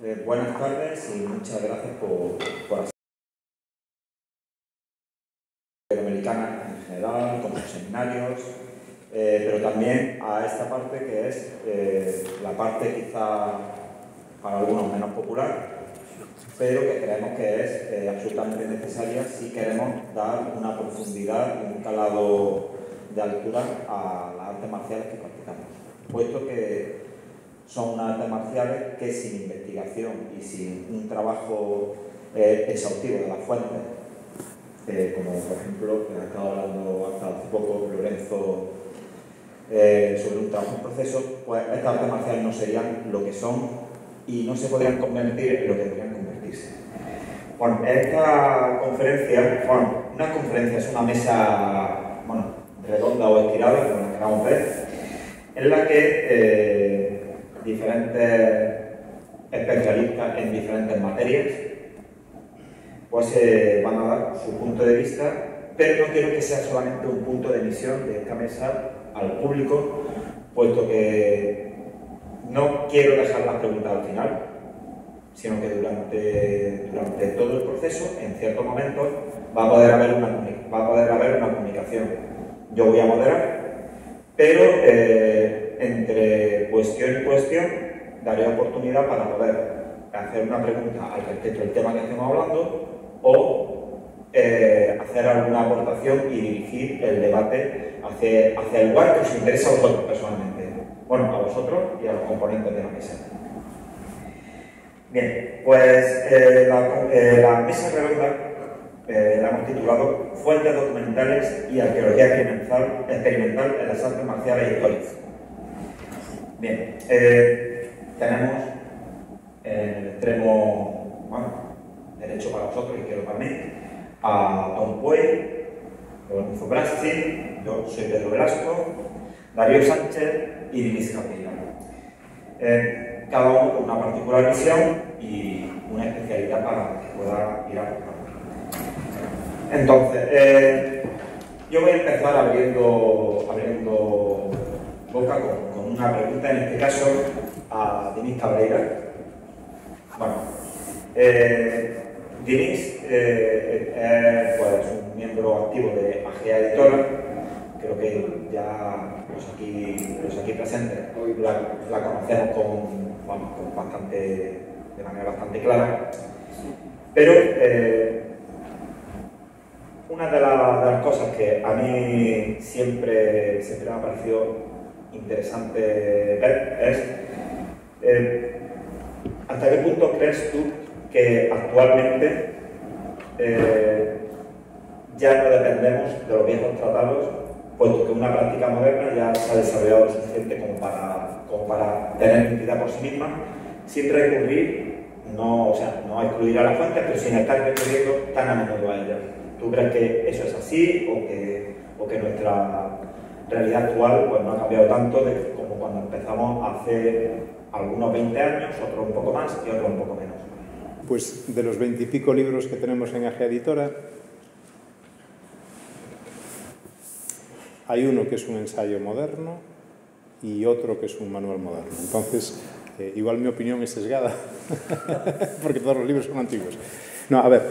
Buenas tardes y muchas gracias por asistir a la Iberoamericana en general, con los seminarios, pero también a esta parte que es la parte quizá para algunos menos popular, pero que creemos que es absolutamente necesaria si queremos dar una profundidad y un calado de altura a las artes marciales que practicamos, puesto que son unas artes marciales que sin investigación y sin un trabajo exhaustivo de las fuentes, como por ejemplo, que ha estado hablando hasta hace poco Lorenzo sobre un trabajo en proceso, pues estas artes marciales no serían lo que son y no se podrían convertir en lo que deberían convertirse. Bueno, esta conferencia, una conferencia es una mesa, redonda o estirada, como la queramos ver, en la que diferentes especialistas en diferentes materias pues van a dar su punto de vista, pero no quiero que sea solamente un punto de emisión de esta mesa al público, puesto que no quiero dejar las preguntas al final, sino que durante todo el proceso, en ciertos momentos, va a poder haber una comunicación. Yo voy a moderar, pero entre cuestión y cuestión daré oportunidad para poder hacer una pregunta al respecto del tema que estemos hablando o hacer alguna aportación y dirigir el debate hacia el lugar que os interesa a vosotros personalmente. Bueno, a vosotros y a los componentes de la mesa. Bien, pues la mesa redonda la hemos titulado Fuentes documentales y arqueología experimental en las artes marciales históricas. Bien, tenemos en el extremo derecho para vosotros, izquierdo para mí, a un Puey, Lorenzo Brasti, yo soy Pedro Velasco, Darío Sánchez y Dinis Capilla. Cada uno con una particular visión y una especialidad para que pueda ir aportando. Entonces, yo voy a empezar abriendo boca con una pregunta, en este caso a Dinis Cabreira. Bueno, Dinis es pues, un miembro activo de AGEA Editora. Creo que ya los aquí presentes la conocemos de manera bastante clara. Pero una de las cosas que a mí siempre me ha parecido interesante ver es ¿hasta qué punto crees tú que actualmente ya no dependemos de los viejos tratados, puesto que una práctica moderna ya se ha desarrollado lo suficiente como para tener entidad por sí misma, sin recurrir, no a excluir a las fuentes, pero sin estar recurriendo tan a menudo a ellas? ¿Tú crees que eso es así o que nuestra realidad actual pues, no ha cambiado tanto como cuando empezamos hace algunos 20 años, otros un poco más y otros un poco menos? Pues de los 20 y pico libros que tenemos en AGEA Editora, hay uno que es un ensayo moderno y otro que es un manual moderno. Entonces, igual mi opinión es sesgada, porque todos los libros son antiguos. No, a ver,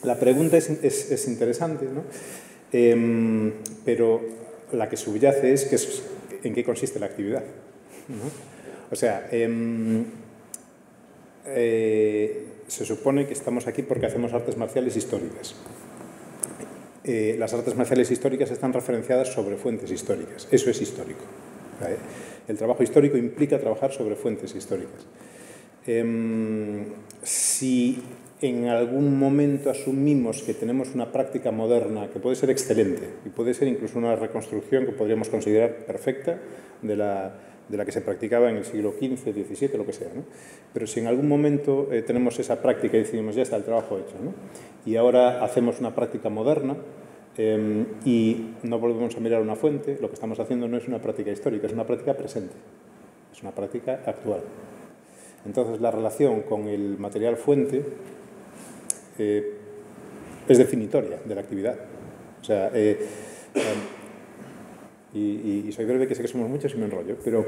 la pregunta es interesante, ¿no? Pero la que subyace es en qué consiste la actividad, ¿no? O sea, se supone que estamos aquí porque hacemos artes marciales históricas. Las artes marciales históricas están referenciadas sobre fuentes históricas. Eso es histórico. ¿Vale? El trabajo histórico implica trabajar sobre fuentes históricas. Si en algún momento asumimos que tenemos una práctica moderna que puede ser excelente y puede ser incluso una reconstrucción que podríamos considerar perfecta de la que se practicaba en el siglo XV, XVII, lo que sea, ¿no? Pero si en algún momento tenemos esa práctica y decimos, ya está el trabajo hecho, ¿no? Y ahora hacemos una práctica moderna y no volvemos a mirar una fuente, lo que estamos haciendo no es una práctica histórica, es una práctica presente, es una práctica actual. Entonces, la relación con el material fuente es definitoria de la actividad. O sea, y soy breve, que sé que somos muchos y me enrollo, pero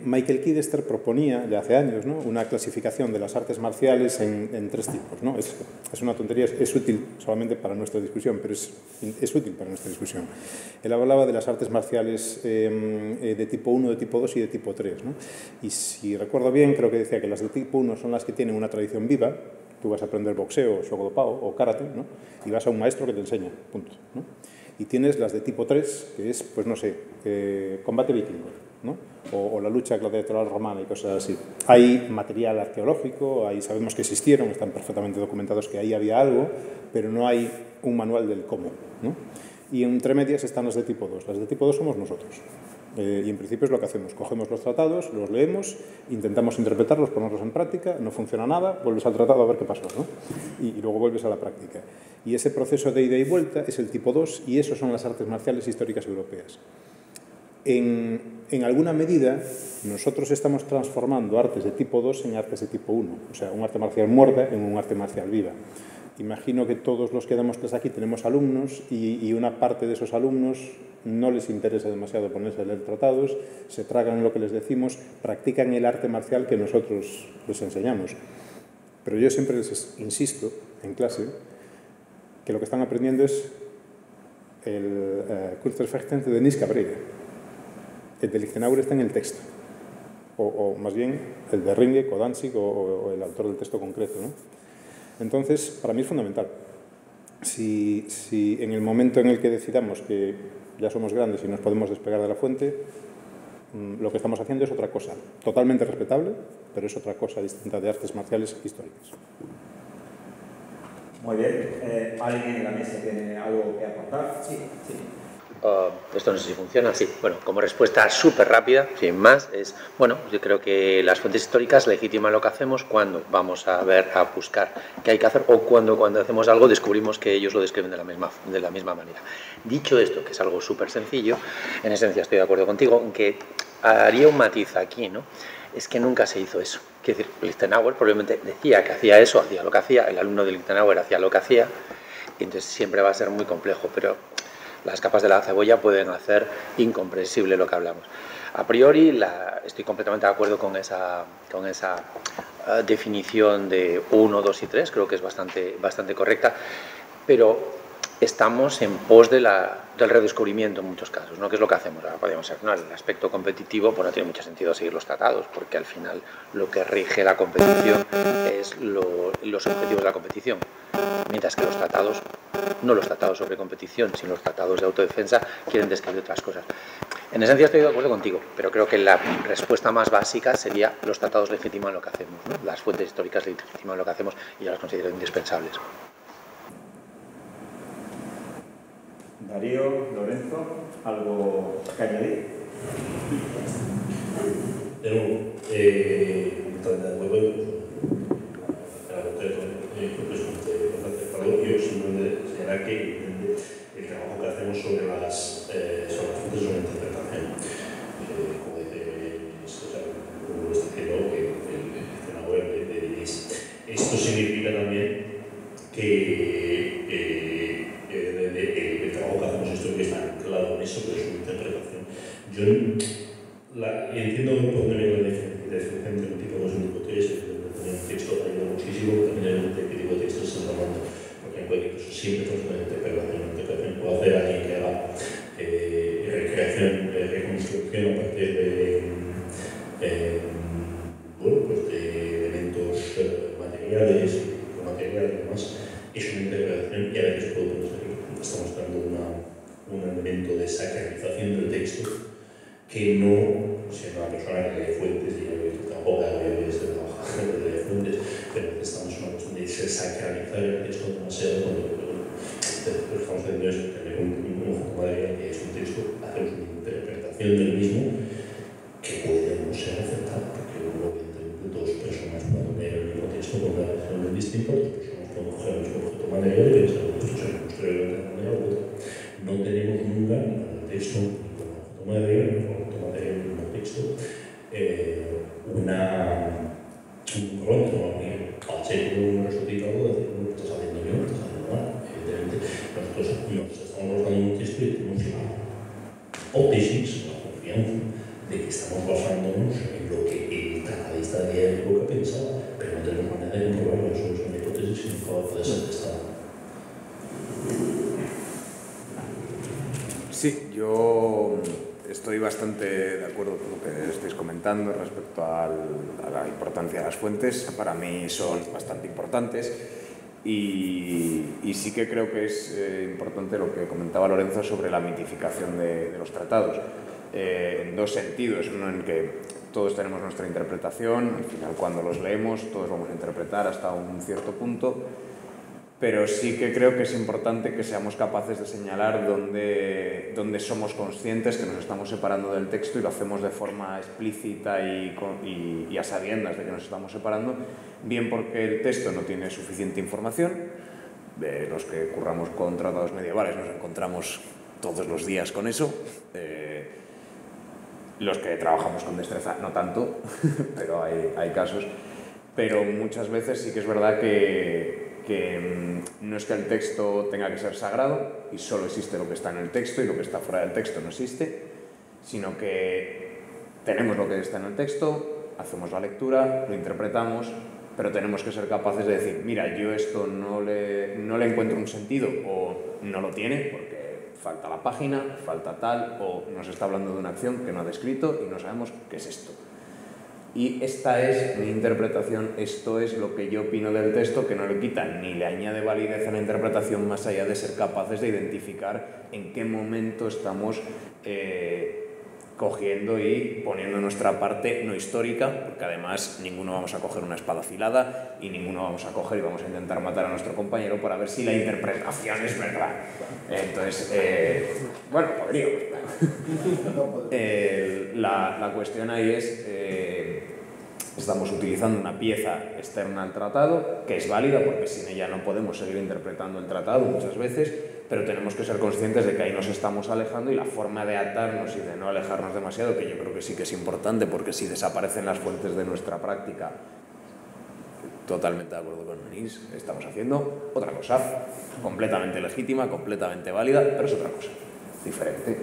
Michael Kidester proponía ya hace años, ¿no?, una clasificación de las artes marciales en 3 tipos, ¿no? Es una tontería, es útil solamente para nuestra discusión, pero es útil para nuestra discusión. Él hablaba de las artes marciales de tipo 1, de tipo 2 y de tipo 3, ¿no? Y si recuerdo bien, creo que decía que las de tipo 1 son las que tienen una tradición viva. Tú vas a aprender boxeo, shogo do pao o karate, ¿no?, y vas a un maestro que te enseña, punto, ¿no? Y tienes las de tipo 3, que es, pues no sé, combate vikingo, ¿no?, o la lucha gladiatorial romana y cosas así. Hay material arqueológico, ahí sabemos que existieron, están perfectamente documentados que ahí había algo, pero no hay un manual del cómo, ¿no? Y entre medias están las de tipo 2. Las de tipo 2 somos nosotros. Y en principio es lo que hacemos. Cogemos los tratados, los leemos, intentamos interpretarlos, ponerlos en práctica, no funciona nada, vuelves al tratado a ver qué pasó, ¿no? Y luego vuelves a la práctica. Y ese proceso de ida y vuelta es el tipo 2 y eso son las artes marciales históricas europeas. En alguna medida, nosotros estamos transformando artes de tipo 2 en artes de tipo 1. O sea, un arte marcial muerta en un arte marcial viva. Imagino que todos los que damos clases aquí tenemos alumnos y una parte de esos alumnos no les interesa demasiado ponerse a leer tratados, se tragan lo que les decimos, practican el arte marcial que nosotros les enseñamos. Pero yo siempre les insisto en clase que lo que están aprendiendo es el Kunstfechten de Denis Cabrera. El de Lichtenauer está en el texto, o más bien el de Ringe, o Danzig, o el autor del texto concreto, ¿no? Entonces, para mí es fundamental. Si en el momento en el que decidamos que ya somos grandes y nos podemos despegar de la fuente, lo que estamos haciendo es otra cosa, totalmente respetable, pero es otra cosa distinta de artes marciales históricas. Muy bien. ¿Alguien en la mesa tiene algo que aportar? Sí. Esto no sé si funciona, sí. Bueno, como respuesta súper rápida, sin más, bueno, yo creo que las fuentes históricas legitiman lo que hacemos cuando vamos a buscar qué hay que hacer o cuando hacemos algo descubrimos que ellos lo describen de la misma manera. Dicho esto, que es algo súper sencillo, en esencia estoy de acuerdo contigo, aunque haría un matiz aquí, ¿no? Es que nunca se hizo eso. Quiero decir, Lichtenauer probablemente decía que hacía eso, hacía lo que hacía, el alumno de Lichtenauer hacía lo que hacía, y entonces siempre va a ser muy complejo, pero las capas de la cebolla pueden hacer incomprensible lo que hablamos. A priori, estoy completamente de acuerdo con esa definición de 1, 2 y 3, creo que es bastante correcta, pero estamos en pos del redescubrimiento en muchos casos, ¿no? ¿Qué es lo que hacemos? Ahora podríamos decir, no, el aspecto competitivo, pues no tiene mucho sentido seguir los tratados, porque al final lo que rige la competición es los objetivos de la competición, mientras que los tratados, no los tratados sobre competición, sino los tratados de autodefensa, quieren describir otras cosas. En esencia estoy de acuerdo contigo, pero creo que la respuesta más básica sería los tratados legitiman lo que hacemos, ¿no? Las fuentes históricas legitiman lo que hacemos y yo las considero indispensables. Darío, Lorenzo, ¿algo que añadir? De nuevo, yo simplemente será que el trabajo que hacemos sobre las fuentes de una interpretación, como como está diciendo el web de esto significa también que el trabajo que hacemos esto que está anclado en eso, pero es una interpretación. Yo entiendo por dónde viene la diferencia entre un tipo 2 y un tipo 3, el texto ha ayudado muchísimo, también el tipo de texto se está tomando, porque en cualquier caso siempre tenemos una interpretación puede hacer alguien que haga reconstrucción a partir de elementos materiales y demás, es una interpretación y a veces estamos dando un elemento de sacralización del texto que no, siendo una persona que lee fuentes y tampoco lee fuentes, pero estamos en una cuestión de sacralizar el texto demasiado cuando estamos haciendo eso, tener un conjunto material que es un texto, hacemos una interpretación del mismo que puede no ser aceptada, porque obviamente dos personas pueden leer el mismo texto con una versión muy distinta, dos personas pueden coger el mismo objeto material y pensar que esto se construye de una manera u otra. No tenemos nunca ni con el texto ni con el objeto material ni con el objeto material ni con el texto un pronto al ser un resultado de decir, bueno, estás haciendo bien, estás haciendo mal. Evidentemente, nosotros nos estamos basando en un texto y tenemos la hipótesis, la confianza de que estamos basándonos puede ser esta. Sí, yo estoy bastante de acuerdo con lo que estáis comentando respecto a la importancia de las fuentes. Para mí son bastante importantes y sí que creo que es importante lo que comentaba Lorenzo sobre la mitificación de los tratados. En dos sentidos. Uno en que todos tenemos nuestra interpretación, al final cuando los leemos todos vamos a interpretar hasta un cierto punto, pero sí que creo que es importante que seamos capaces de señalar dónde somos conscientes que nos estamos separando del texto y lo hacemos de forma explícita y a sabiendas de que nos estamos separando, bien porque el texto no tiene suficiente información. De los que curramos con tratados medievales nos encontramos todos los días con eso. Los que trabajamos con destreza no tanto, pero hay casos. Pero muchas veces sí que es verdad que no es que el texto tenga que ser sagrado y solo existe lo que está en el texto y lo que está fuera del texto no existe, sino que tenemos lo que está en el texto, hacemos la lectura, lo interpretamos, pero tenemos que ser capaces de decir, mira, yo esto no le encuentro un sentido o no lo tiene porque falta la página, falta tal, o nos está hablando de una acción que no ha descrito y no sabemos qué es esto. Y esta es mi interpretación, esto es lo que yo opino del texto, que no le quita ni le añade validez a la interpretación más allá de ser capaces de identificar en qué momento estamos cogiendo y poniendo nuestra parte no histórica, porque además ninguno vamos a coger una espada afilada y ninguno vamos a coger y vamos a intentar matar a nuestro compañero para ver si la interpretación es verdad. Entonces, bueno, podríamos. La cuestión ahí es, estamos utilizando una pieza externa al tratado, que es válida porque sin ella no podemos seguir interpretando el tratado muchas veces, pero tenemos que ser conscientes de que ahí nos estamos alejando y la forma de atarnos y de no alejarnos demasiado, que yo creo que sí que es importante, porque si desaparecen las fuentes de nuestra práctica, totalmente de acuerdo con Denise, estamos haciendo otra cosa, completamente legítima, completamente válida, pero es otra cosa, diferente.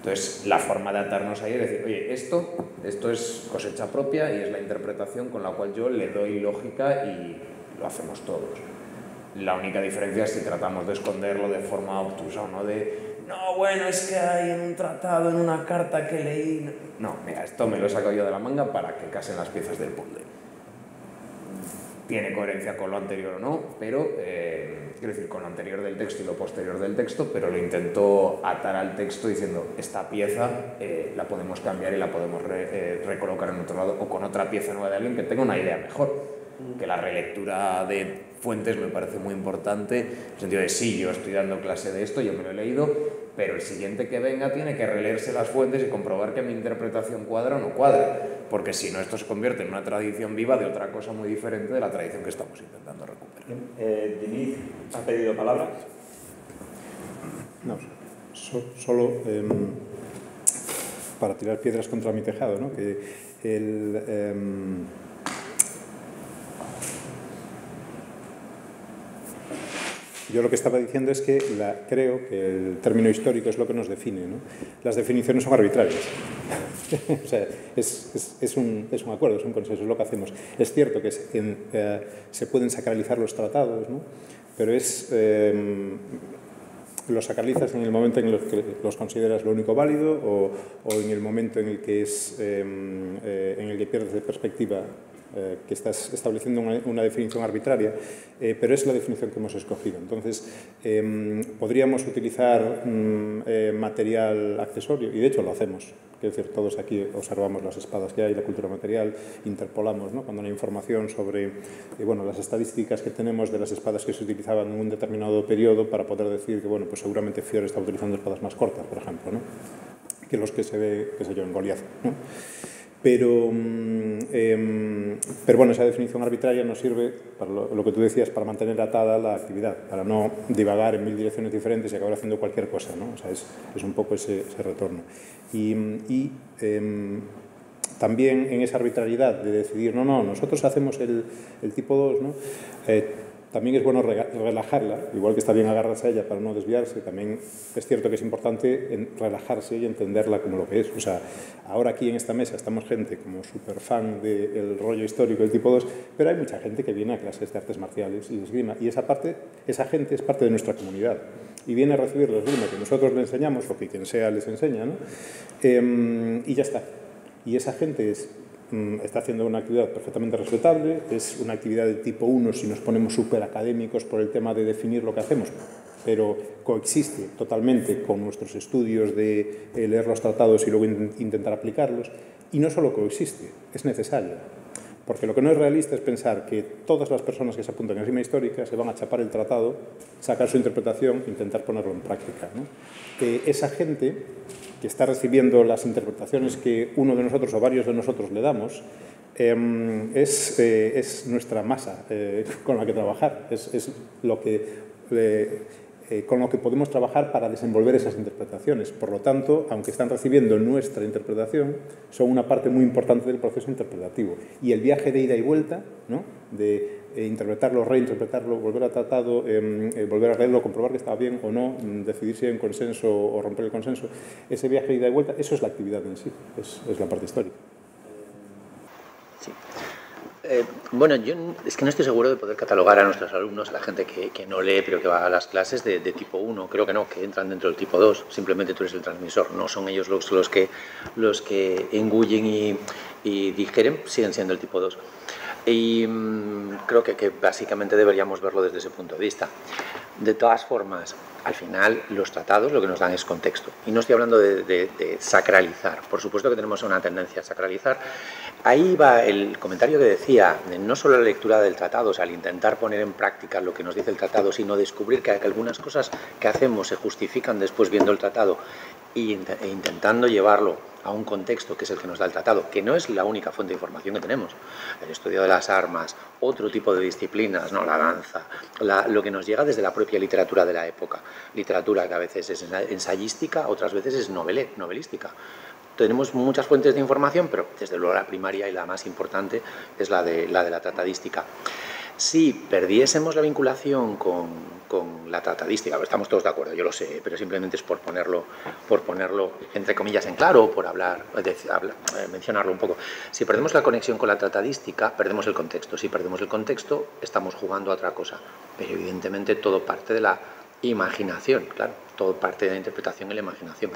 Entonces, la forma de atarnos ahí es decir, oye, esto es cosecha propia y es la interpretación con la cual yo le doy lógica y lo hacemos todos. La única diferencia es si tratamos de esconderlo de forma obtusa o no no, bueno, es que hay en un tratado, en una carta que leí... No, mira, esto me lo he sacado yo de la manga para que casen las piezas del puzzle. Tiene coherencia con lo anterior o no, pero, quiero decir, con lo anterior del texto y lo posterior del texto, pero lo intento atar al texto diciendo, esta pieza la podemos cambiar y la podemos recolocar en otro lado, o con otra pieza nueva de alguien que tenga una idea mejor. Que la relectura de fuentes me parece muy importante, en el sentido de sí, yo estoy dando clase de esto, yo me lo he leído, pero el siguiente que venga tiene que releerse las fuentes y comprobar que mi interpretación cuadra o no cuadra, porque si no esto se convierte en una tradición viva de otra cosa muy diferente de la tradición que estamos intentando recuperar. Denise, ¿has pedido palabra? No, solo para tirar piedras contra mi tejado, ¿no? Que yo lo que estaba diciendo es que creo que el término histórico es lo que nos define, ¿no? Las definiciones son arbitrarias. O sea, es un acuerdo, es un consenso, es lo que hacemos. Es cierto que se pueden sacralizar los tratados, ¿no? Pero los sacralizas en el momento en el que los consideras lo único válido o en el momento en el que pierdes de perspectiva, que estás estableciendo una definición arbitraria, pero es la definición que hemos escogido. Entonces, podríamos utilizar material accesorio, y de hecho lo hacemos. Quiero decir, todos aquí observamos las espadas que hay, la cultura material, interpolamos, ¿no? Cuando hay información sobre las estadísticas que tenemos de las espadas que se utilizaban en un determinado periodo para poder decir que pues seguramente Fiore está utilizando espadas más cortas, por ejemplo, ¿no? Que los que se ve, qué sé yo, en Goliath, ¿no? Pero bueno, esa definición arbitraria nos sirve, para lo que tú decías, para mantener atada la actividad, para no divagar en 1000 direcciones diferentes y acabar haciendo cualquier cosa, ¿no? O sea, es un poco ese retorno. Y también en esa arbitrariedad de decidir, no, nosotros hacemos el tipo 2, ¿no? también es bueno relajarla, igual que está bien agarrarse a ella para no desviarse, también es cierto que es importante relajarse y entenderla como lo que es. O sea, ahora aquí en esta mesa estamos gente como súper fan del rollo histórico del tipo 2, pero hay mucha gente que viene a clases de artes marciales y de esgrima, y esa gente es parte de nuestra comunidad y viene a recibir la esgrima que nosotros le enseñamos o que quien sea les enseña, ¿no? Y ya está. Y esa gente está haciendo una actividad perfectamente respetable, es una actividad de tipo 1 si nos ponemos súper académicos por el tema de definir lo que hacemos, pero coexiste totalmente con nuestros estudios de leer los tratados y luego intentar aplicarlos, y no solo coexiste, es necesario, porque lo que no es realista es pensar que todas las personas que se apuntan a esgrima histórica se van a chapar el tratado, sacar su interpretación e intentar ponerlo en práctica, ¿no? Esa gente que está recibiendo las interpretaciones que uno de nosotros o varios de nosotros le damos, es nuestra masa con la que trabajar, es lo que, con lo que podemos trabajar para desenvolver esas interpretaciones. Por lo tanto, aunque están recibiendo nuestra interpretación, son una parte muy importante del proceso interpretativo. Y el viaje de ida y vuelta, ¿no? De interpretarlo, reinterpretarlo, volver a tratado, volver a leerlo, comprobar que estaba bien o no, decidir si hay un consenso o romper el consenso, ese viaje de ida y vuelta, eso es la actividad en sí, es la parte histórica. Sí. Bueno, yo es que no estoy seguro de poder catalogar a nuestros alumnos, a la gente que no lee pero que va a las clases de tipo 1, creo que no, que entran dentro del tipo 2, simplemente tú eres el transmisor, no son ellos los que engullen y digieren, siguen siendo el tipo 2. Y creo que básicamente deberíamos verlo desde ese punto de vista. De todas formas, al final los tratados lo que nos dan es contexto. Y no estoy hablando de sacralizar. Por supuesto que tenemos una tendencia a sacralizar. Ahí va el comentario que decía, no solo la lectura del tratado, o sea, al intentar poner en práctica lo que nos dice el tratado, sino descubrir que algunas cosas que hacemos se justifican después viendo el tratado e intentando llevarlo a un contexto que es el que nos da el tratado, que no es la única fuente de información que tenemos. El estudio de las armas, otro tipo de disciplinas, ¿no? La danza, lo que nos llega desde la propia literatura de la época. Literatura que a veces es ensayística, otras veces es novelística. Tenemos muchas fuentes de información, pero desde luego la primaria y la más importante es la de la tratadística. Si perdiésemos la vinculación con la tratadística, estamos todos de acuerdo, yo lo sé, pero simplemente es por ponerlo entre comillas en claro, por mencionarlo un poco. Si perdemos la conexión con la tratadística, perdemos el contexto. Si perdemos el contexto, estamos jugando a otra cosa. Pero evidentemente todo parte de la imaginación, claro, todo parte de la interpretación y la imaginación.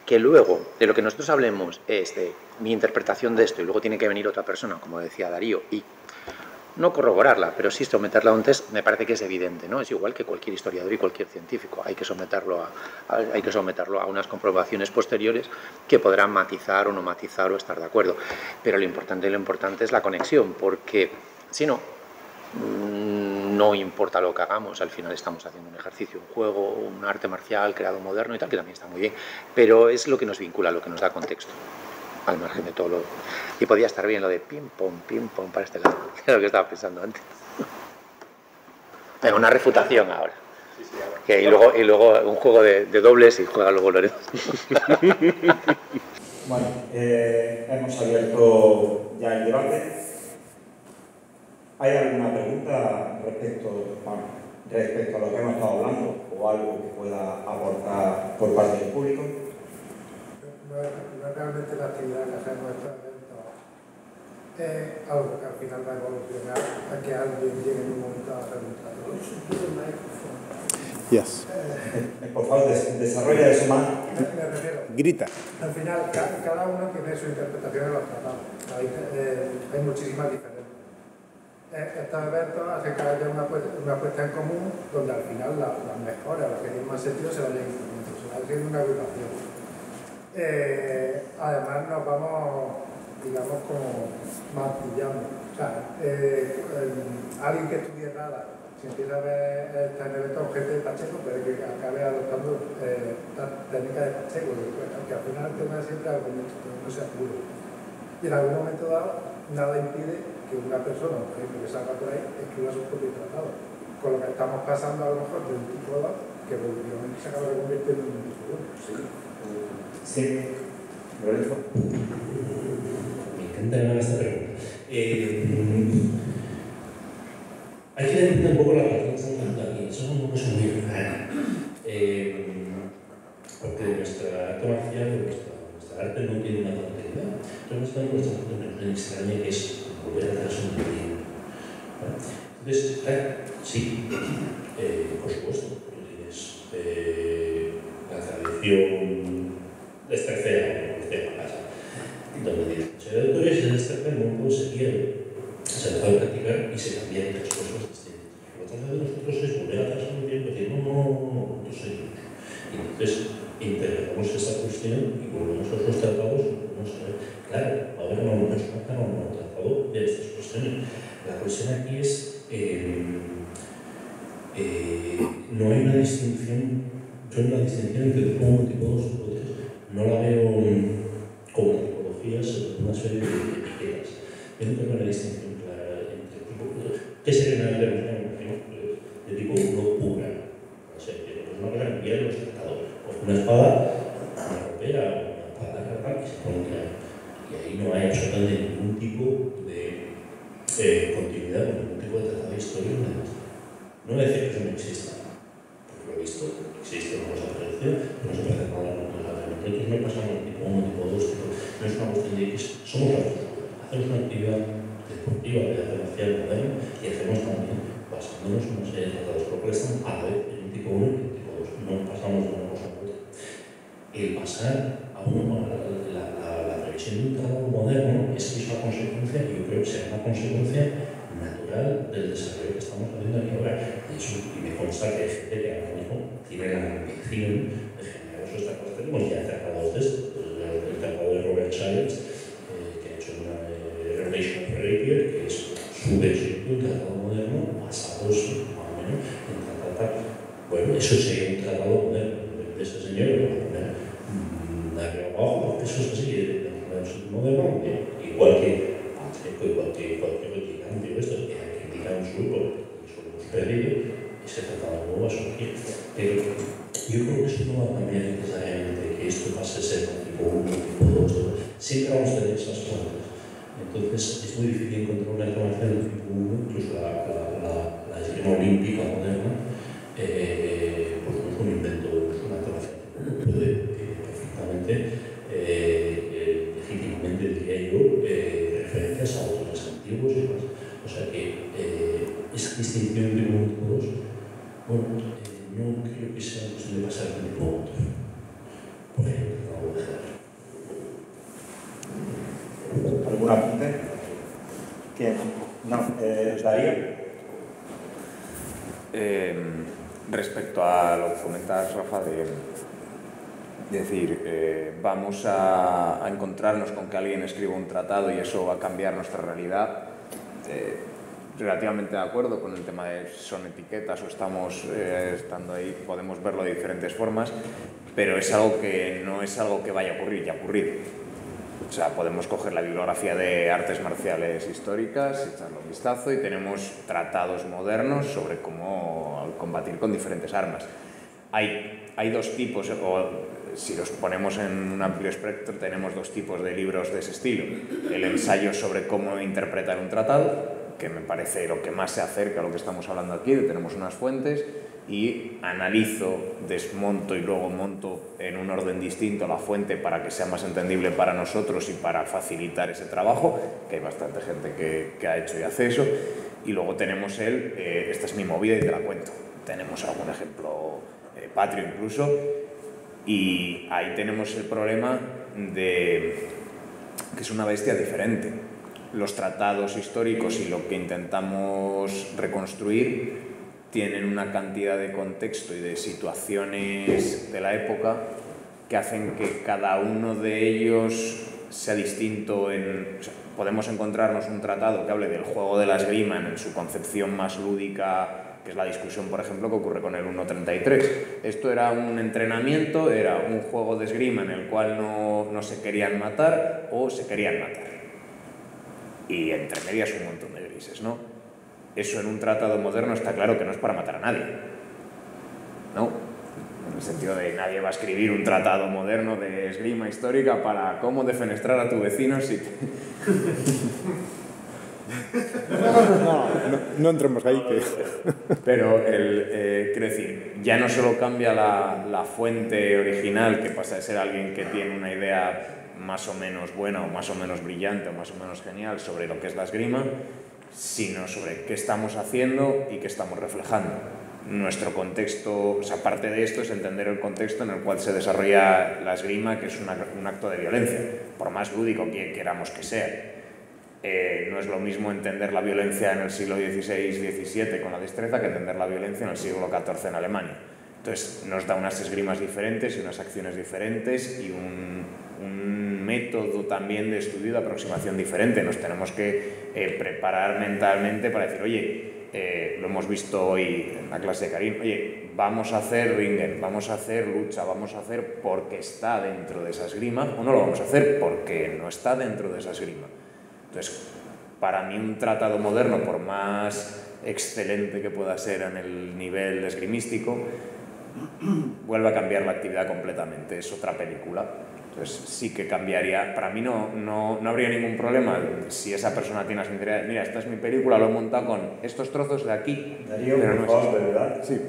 Que luego, de lo que nosotros hablemos es de mi interpretación de esto y luego tiene que venir otra persona, como decía Darío, y no corroborarla, pero sí someterla a un test, me parece que es evidente, ¿no? Es igual que cualquier historiador y cualquier científico, hay que someterlo a unas comprobaciones posteriores que podrán matizar o no matizar o estar de acuerdo. Pero lo importante es la conexión, porque si no, no importa lo que hagamos, al final estamos haciendo un ejercicio, un juego, un arte marcial creado moderno y tal, que también está muy bien, pero es lo que nos vincula, lo que nos da contexto, al margen de todo lo... Y podía estar bien lo de ping pong para este lado, que es lo que estaba pensando antes. Tengo una refutación ahora. Y luego un juego de dobles y juega luego Lorenzo. Bueno, hemos abierto ya el debate. ¿Hay alguna pregunta respecto a lo que hemos estado hablando o algo que pueda aportar por parte del público? No realmente la actividad que hacemos en estos eventos es algo que al final va a evolucionar a que alguien llegue en un momento a preguntar. Yes. Por favor, desarrolla eso más. Me refiero. Grita. Al final, cada uno tiene su interpretación de los tratados. Hay muchísimas diferencias. Estos eventos hacen que haya una puesta en común donde al final las mejoras, las que tienen más sentido, se vayan incluyendo, se va haciendo una agrupación. Además nos vamos, digamos, como martillando. O sea, alguien que estudie nada, si empieza a ver en el evento objeto de Pacheco, puede que acabe adoptando la técnica de Pacheco, que al final el tema es siempre argumento, no sea puro. Y en algún momento dado, nada impide que una persona, por ejemplo, que salga por ahí, escriba su propio tratado. Con lo que estamos pasando a lo mejor de un tipo 2, que evolutivamente se acaba de convertir en un tipo 1. Sí. Lorenzo. Me encanta esta pregunta. Hay que entender un poco la razón que estamos dando aquí. Eso es una cosa muy rara. Porque nuestra arte marcial, nuestra arte no tiene una tontería. Entonces, nuestra arte me extraña que es volver atrás un poquito. Entonces, sí, por supuesto, tú tienes la tradición estercera, donde dice, el autor es el estercer, no puede se pierde, se deja de practicar y se cambian otras cosas distintas. Lo que de nosotros es volver atrás un tiempo y decir, no, nosotros seguimos. Y entonces integramos esa cuestión y volvemos a los tratados y volvemos a ver, claro, ahora no nos falta un tratado de estas cuestiones. La cuestión aquí es, no hay una distinción, yo en la distinción entre tipo 1, tipo 2, tipo 3, no la veo como tipologías, una serie de etiquetas. Yo no tengo una distinción clara entre tipo, ¿qué sería una revolución de tipo 1 pura? No sé, pues una cosa que envía los tratados, pues una espada, una ropera, una espada carpal que se pone claro. Y ahí no hay absolutamente ningún tipo de continuidad con ningún tipo de tratado histórico. No voy a decir que eso no exista, porque lo he visto, existe, no nos aparece, no se parece nada a la nosotros no pasamos tipo 1, tipo 2, no es una cuestión de que somos las dos. Hacemos una actividad deportiva de arte marcial moderno y hacemos también, basándonos en una serie de tratados, por lo cual estamos a la vez en un tipo 1 y en un tipo 2, no pasamos de una cosa a otra. El pasar a la previsión de un tratado moderno es que es una consecuencia, y yo creo que será una consecuencia natural del desarrollo que estamos haciendo aquí ahora. Y me consta que hay gente que ahora mismo tiene la ambición de generar esta cosa. Tenemos ya tratados de esto, el tratado de Robert Childs, que ha hecho una Relation of Rapier, que es su versión de un tratado moderno basados más o menos en tratar. Bueno, eso sería un tratado moderno de ese señor, que va a poner arriba abajo, porque eso es así, es moderno, igual que Pacheco, igual que cualquier gigante o esto, que hay que indicar un grupo, y eso lo hemos perdido, y se trataba nuevo a surgir. Pero yo creo que eso no va a cambiar necesariamente, que esto pase a ser tipo 1, tipo 2, siempre vamos a tener esas fuentes. Entonces es muy difícil encontrar una información de tipo 1, incluso la esgrima olímpica moderna, pues no es un invento, es una información que puede perfectamente, legítimamente diría yo, referencias a autores antiguos y demás. O sea que esa distinción entre uno y tipo 2, bueno, no creo que sea posible pasar de un tipo a otro. Por ejemplo, no voy a dejar. ¿Algún apunte? ¿Quién? No, Darío. Respecto a lo que comentas, Rafa, de decir, vamos a encontrarnos con que alguien escriba un tratado y eso va a cambiar nuestra realidad, relativamente de acuerdo con el tema de son etiquetas o estamos estando ahí, podemos verlo de diferentes formas, pero es algo que no es algo que vaya a ocurrir, ya ha ocurrido. O sea, podemos coger la bibliografía de artes marciales históricas, echarle un vistazo y tenemos tratados modernos sobre cómo combatir con diferentes armas. Hay dos tipos, o si los ponemos en un amplio espectro, tenemos dos tipos de libros de ese estilo. El ensayo sobre cómo interpretar un tratado, que me parece lo que más se acerca a lo que estamos hablando aquí, tenemos unas fuentes y analizo, desmonto y luego monto en un orden distinto la fuente para que sea más entendible para nosotros y para facilitar ese trabajo, que hay bastante gente que ha hecho y hace eso. Y luego tenemos esta es mi movida y te la cuento. Tenemos algún ejemplo patrio incluso, y ahí tenemos el problema de que es una bestia diferente. Los tratados históricos y lo que intentamos reconstruir tienen una cantidad de contexto y de situaciones de la época que hacen que cada uno de ellos sea distinto. O sea, podemos encontrarnos un tratado que hable del juego de la esgrima en su concepción más lúdica, que es la discusión, por ejemplo, que ocurre con el 1.33. Esto era un entrenamiento, era un juego de esgrima en el cual no se querían matar o se querían matar. Y entre medias un montón de grises, ¿no? Eso en un tratado moderno está claro que no es para matar a nadie, ¿no? En el sentido de nadie va a escribir un tratado moderno de esgrima histórica para cómo defenestrar a tu vecino si... No entremos ahí. Pero, quiero decir, ya no solo cambia la fuente original, que pasa de ser alguien que tiene una idea más o menos buena o más o menos brillante o más o menos genial sobre lo que es la esgrima, sino sobre qué estamos haciendo y qué estamos reflejando. Nuestro contexto, o sea, parte de esto es entender el contexto en el cual se desarrolla la esgrima, que es un acto de violencia, por más lúdico que queramos que sea. No es lo mismo entender la violencia en el siglo XVI-XVII con la destreza que entender la violencia en el siglo XIV en Alemania. Entonces nos da unas esgrimas diferentes y unas acciones diferentes y un método también de estudio, de aproximación diferente. Nos tenemos que preparar mentalmente para decir, oye, lo hemos visto hoy en la clase de Karim, oye, vamos a hacer ringen, vamos a hacer lucha, vamos a hacer porque está dentro de esa esgrima, o no lo vamos a hacer porque no está dentro de esa esgrima. Entonces, para mí un tratado moderno, por más excelente que pueda ser en el nivel esgrimístico, vuelve a cambiar la actividad completamente, es otra película. Entonces sí que cambiaría, para mí no habría ningún problema si esa persona tiene la sinceridad de, mira, esta es mi película, lo he montado con estos trozos de aquí. Darío, pero por favor, ¿verdad? Sí.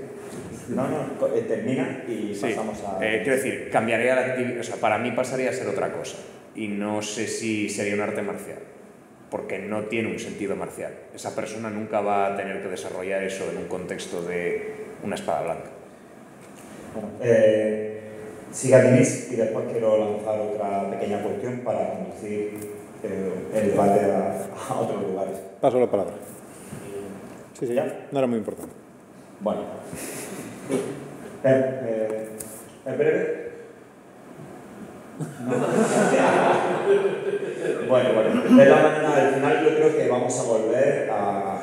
Termina y sí. Pasamos a... Quiero decir, cambiaría la actividad, o sea, para mí pasaría a ser otra cosa y no sé si sería un arte marcial, porque no tiene un sentido marcial. Esa persona nunca va a tener que desarrollar eso en un contexto de una espada blanca. Bueno, siga Denise y después quiero lanzar otra pequeña cuestión para conducir el debate a otros lugares. Paso la palabra. Sí, ¿Ya? no era muy importante. Bueno. ¿Es breve? No. Bueno. De la manera, al final yo creo que vamos a volver a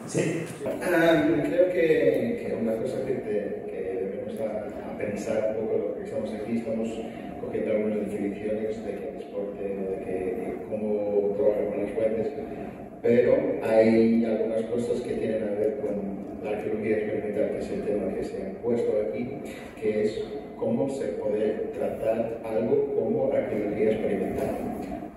¿sí? Creo que una cosa que debemos a pensar un poco lo que estamos aquí, estamos cogiendo algunas definiciones de qué es deporte, de cómo trabajar con las fuentes, pero hay algunas cosas que tienen a ver con la arqueología experimental, que es el tema que se ha puesto aquí, que es cómo se puede tratar algo como arqueología experimental.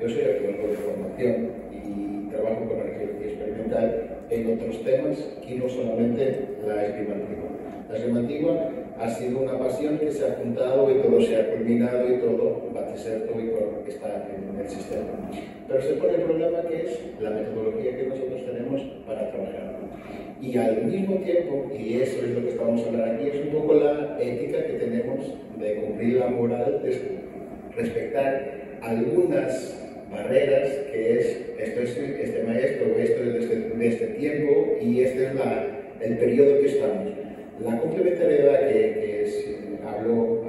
Yo soy arqueólogo de formación y trabajo con arqueología experimental en otros temas y no solamente la esgrima antigua. La esgrima antigua ha sido una pasión que se ha juntado y todo se ha culminado y todo va a ser todo y está en el sistema. Pero se pone el problema que es la metodología que nosotros tenemos para trabajar. Y al mismo tiempo, y eso es lo que estamos hablando aquí, es un poco la ética que tenemos de cumplir la moral, de respetar algunas barreras, que es esto es este maestro, esto es de este tiempo y este es el periodo que estamos. La complementariedad que habló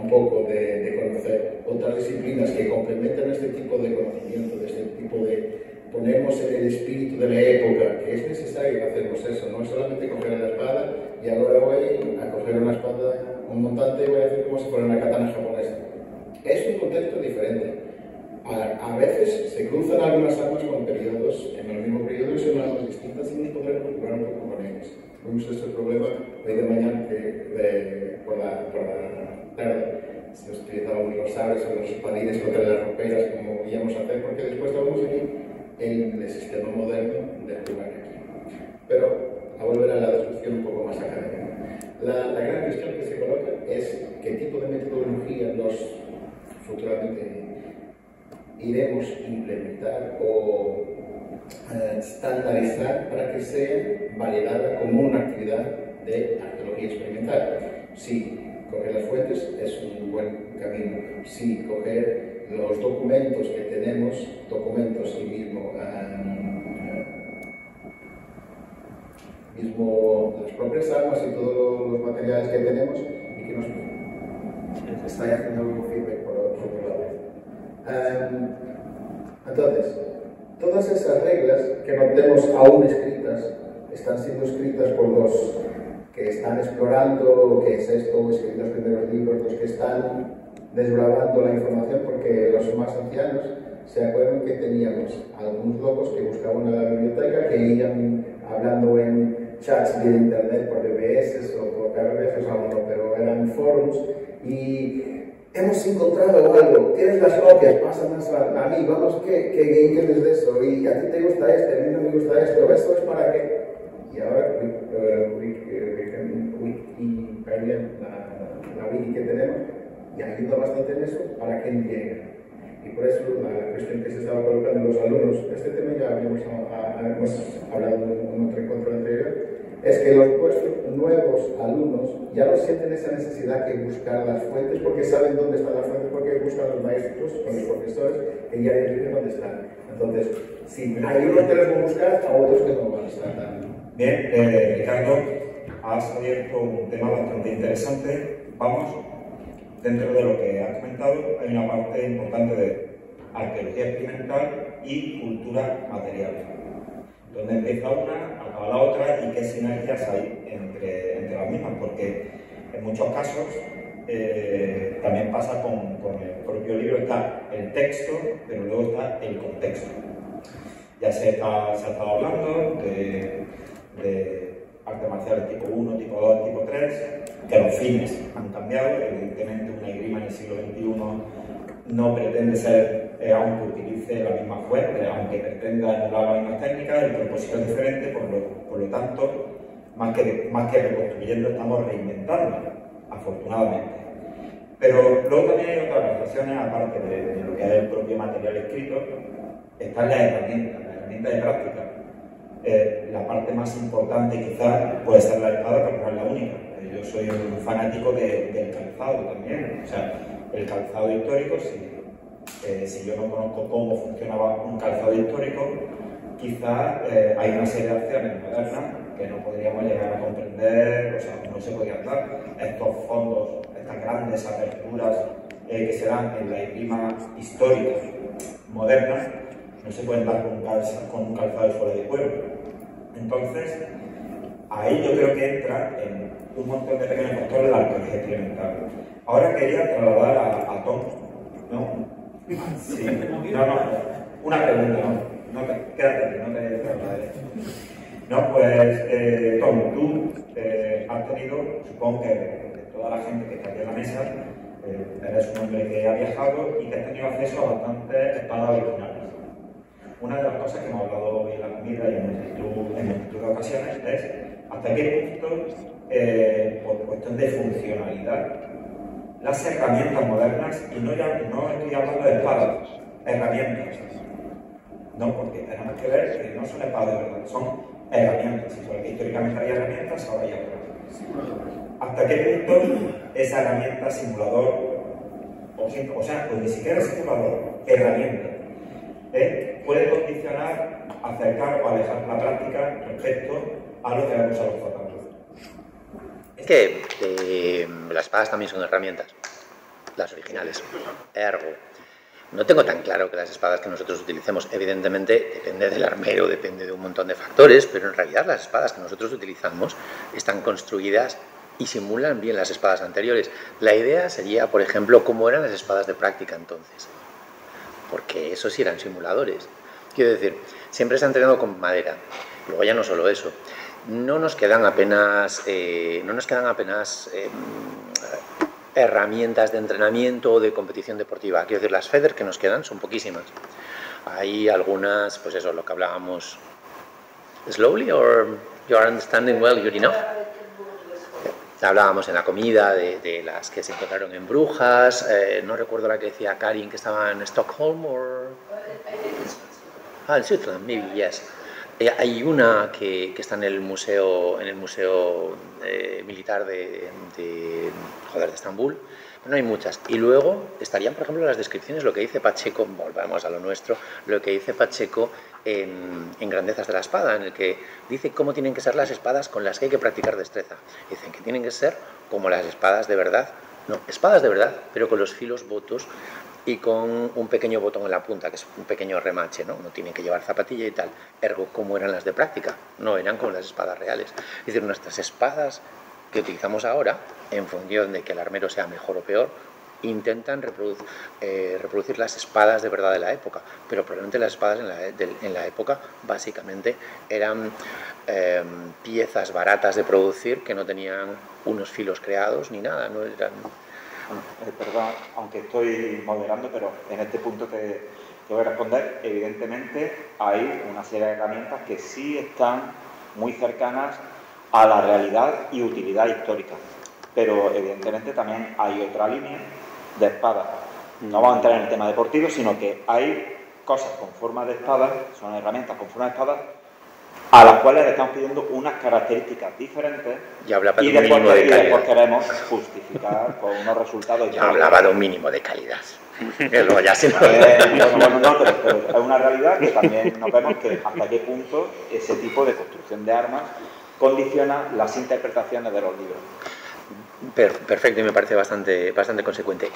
un poco de conocer otras disciplinas que complementan este tipo de conocimiento, de este tipo de ponernos en el espíritu de la época, que es necesario hacernos eso, no es solamente coger la espada y ahora voy a coger una espada, un montante y voy a hacer como si fuera una katana japonesa. Es un contexto diferente. A veces se cruzan algunas armas con periodos, en el mismo periodo y son armas distintas y nos podremos jugar un poco con ellas. Tuvimos este problema hoy de mañana por la tarde. Se utilizaban los sables o los palines contra las roperas, como íbamos a hacer, porque después estábamos aquí en el sistema moderno de jugar aquí. Pero a volver a la discusión un poco más académica. La gran cuestión que se coloca es qué tipo de metodología nos futuramente iremos a implementar o estandarizar para que sea validada como una actividad de arqueología experimental. Sí, coger las fuentes es un buen camino. Sí, coger los documentos que tenemos, documentos y mismo las propias armas y todos los materiales que tenemos y que nos está haciendo un feedback por otro lado. Entonces, todas esas reglas que no tenemos aún escritas están siendo escritas por los que están explorando qué es esto, escriben los primeros libros, los que están desbravando la información, porque los más ancianos se acuerdan que teníamos algunos locos que buscaban en la biblioteca, que iban hablando en chats de internet por BBS o por KBS, pero eran forums y hemos encontrado algo, tienes las copias, pásanos a mí, vamos, ¿qué entiendes de eso? Y a ti te gusta este, a mí no me gusta esto es para qué. Y ahora la wiki que tenemos y ayuda bastante en eso para que llegue. Y por eso la cuestión que se estaba colocando en los alumnos, este tema ya habíamos hablado en otro encuentro anterior, es que los nuevos alumnos ya no sienten esa necesidad que buscar las fuentes porque saben dónde están las fuentes, porque buscan a los maestros, con los profesores, que ya dicen dónde están. Entonces, si hay unos que les van a buscar, a otros que no van a estar tan. Bien, Ricardo, has abierto un tema bastante interesante. Vamos, dentro de lo que has comentado, hay una parte importante de arqueología experimental y cultura material. Donde empieza una, acaba la otra y qué sinergias hay entre las mismas, porque en muchos casos también pasa con el propio libro, está el texto, pero luego está el contexto. Ya se ha estado hablando de artes marciales tipo 1, tipo 2, tipo 3, que los fines han cambiado. Evidentemente una esgrima en el siglo XXI no pretende ser, aunque utilice la misma fuente, aunque pretenda emular las mismas técnicas, el propósito es diferente, por lo tanto, más que reconstruyendo, estamos reinventando, afortunadamente. Pero luego también hay otras reflexiones, aparte de lo que es el propio material escrito, están las herramientas de práctica. La parte más importante quizás puede ser la espada, pero no es la única. Yo soy un fanático del calzado también. O sea, el calzado histórico, si yo no conozco cómo funcionaba un calzado histórico, quizás hay una serie de acciones modernas que no podríamos llegar a comprender, o sea, no se podrían dar. Estos fondos, estas grandes aperturas que se dan en la esgrima histórica moderna, no se pueden dar con un calzado fuera de cuero. Entonces, ahí yo creo que entra en un montón de pequeños factores la arqueología experimental. Ahora quería trasladar a Tom, ¿no? Sí, no, una pregunta, quédate aquí, no te trasladaré. No, pues, Tom, tú has tenido, supongo que de toda la gente que está aquí en la mesa, eres un hombre que ha viajado y que has tenido acceso a bastantes espadas originales. Una de las cosas que hemos hablado hoy en la comida y en multitud de ocasiones es hasta qué punto, por cuestión de funcionalidad, las herramientas modernas, y no estoy hablando de espadas, herramientas, no, porque tenemos que ver que no son espadas de verdad, son herramientas, igual que históricamente había herramientas, ahora hay otras. ¿Hasta qué punto esa herramienta, simulador, o sea, pues ni siquiera simulador, herramienta, puede condicionar, acercar o alejar la práctica respecto a lo que vemos a los fotógrafos? Es que las espadas también son herramientas, las originales. Ergo, no tengo tan claro que las espadas que nosotros utilicemos, evidentemente depende del armero, depende de un montón de factores, pero en realidad las espadas que nosotros utilizamos están construidas y simulan bien las espadas anteriores. La idea sería, por ejemplo, cómo eran las espadas de práctica entonces, porque esos sí eran simuladores. Quiero decir, siempre se ha entrenado con madera. Luego ya no solo eso, no nos quedan apenas herramientas de entrenamiento o de competición deportiva. Quiero decir, las FEDER que nos quedan son poquísimas. Hay algunas, pues eso, lo que hablábamos. Slowly or you are understanding well, good enough? Hablábamos en la comida de las que se encontraron en Brujas, no recuerdo la que decía Karin que estaba en Stockholm o... en Switzerland, maybe, yes. Hay una que está en el museo militar de Estambul, pero no hay muchas. Y luego estarían, por ejemplo, las descripciones, lo que dice Pacheco, volvemos a lo nuestro, lo que dice Pacheco en Grandezas de la Espada, en el que dice cómo tienen que ser las espadas con las que hay que practicar destreza. Dicen que tienen que ser como las espadas de verdad, no, espadas de verdad, pero con los filos botos y con un pequeño botón en la punta, que es un pequeño remache, ¿no? No tienen que llevar zapatilla y tal. Ergo, ¿cómo eran las de práctica? No eran como las espadas reales. Es decir, nuestras espadas que utilizamos ahora, en función de que el armero sea mejor o peor, intentan reproducir las espadas de verdad de la época, pero probablemente las espadas en la época básicamente eran piezas baratas de producir que no tenían unos filos creados ni nada, no eran... Perdón, aunque estoy moderando, pero en este punto te voy a responder. Evidentemente hay una serie de herramientas que sí están muy cercanas a la realidad y utilidad histórica, pero evidentemente también hay otra línea de espadas. No vamos a entrar en el tema deportivo, sino que hay cosas con forma de espada, son herramientas con forma de espada, a las cuales le estamos pidiendo unas características diferentes y después queremos justificar con unos resultados. Yo hablaba de un mínimo de calidad. Luego ya se pero es una realidad que también nos vemos que hasta qué punto ese tipo de construcción de armas condiciona las interpretaciones de los libros. Perfecto, y me parece bastante consecuente.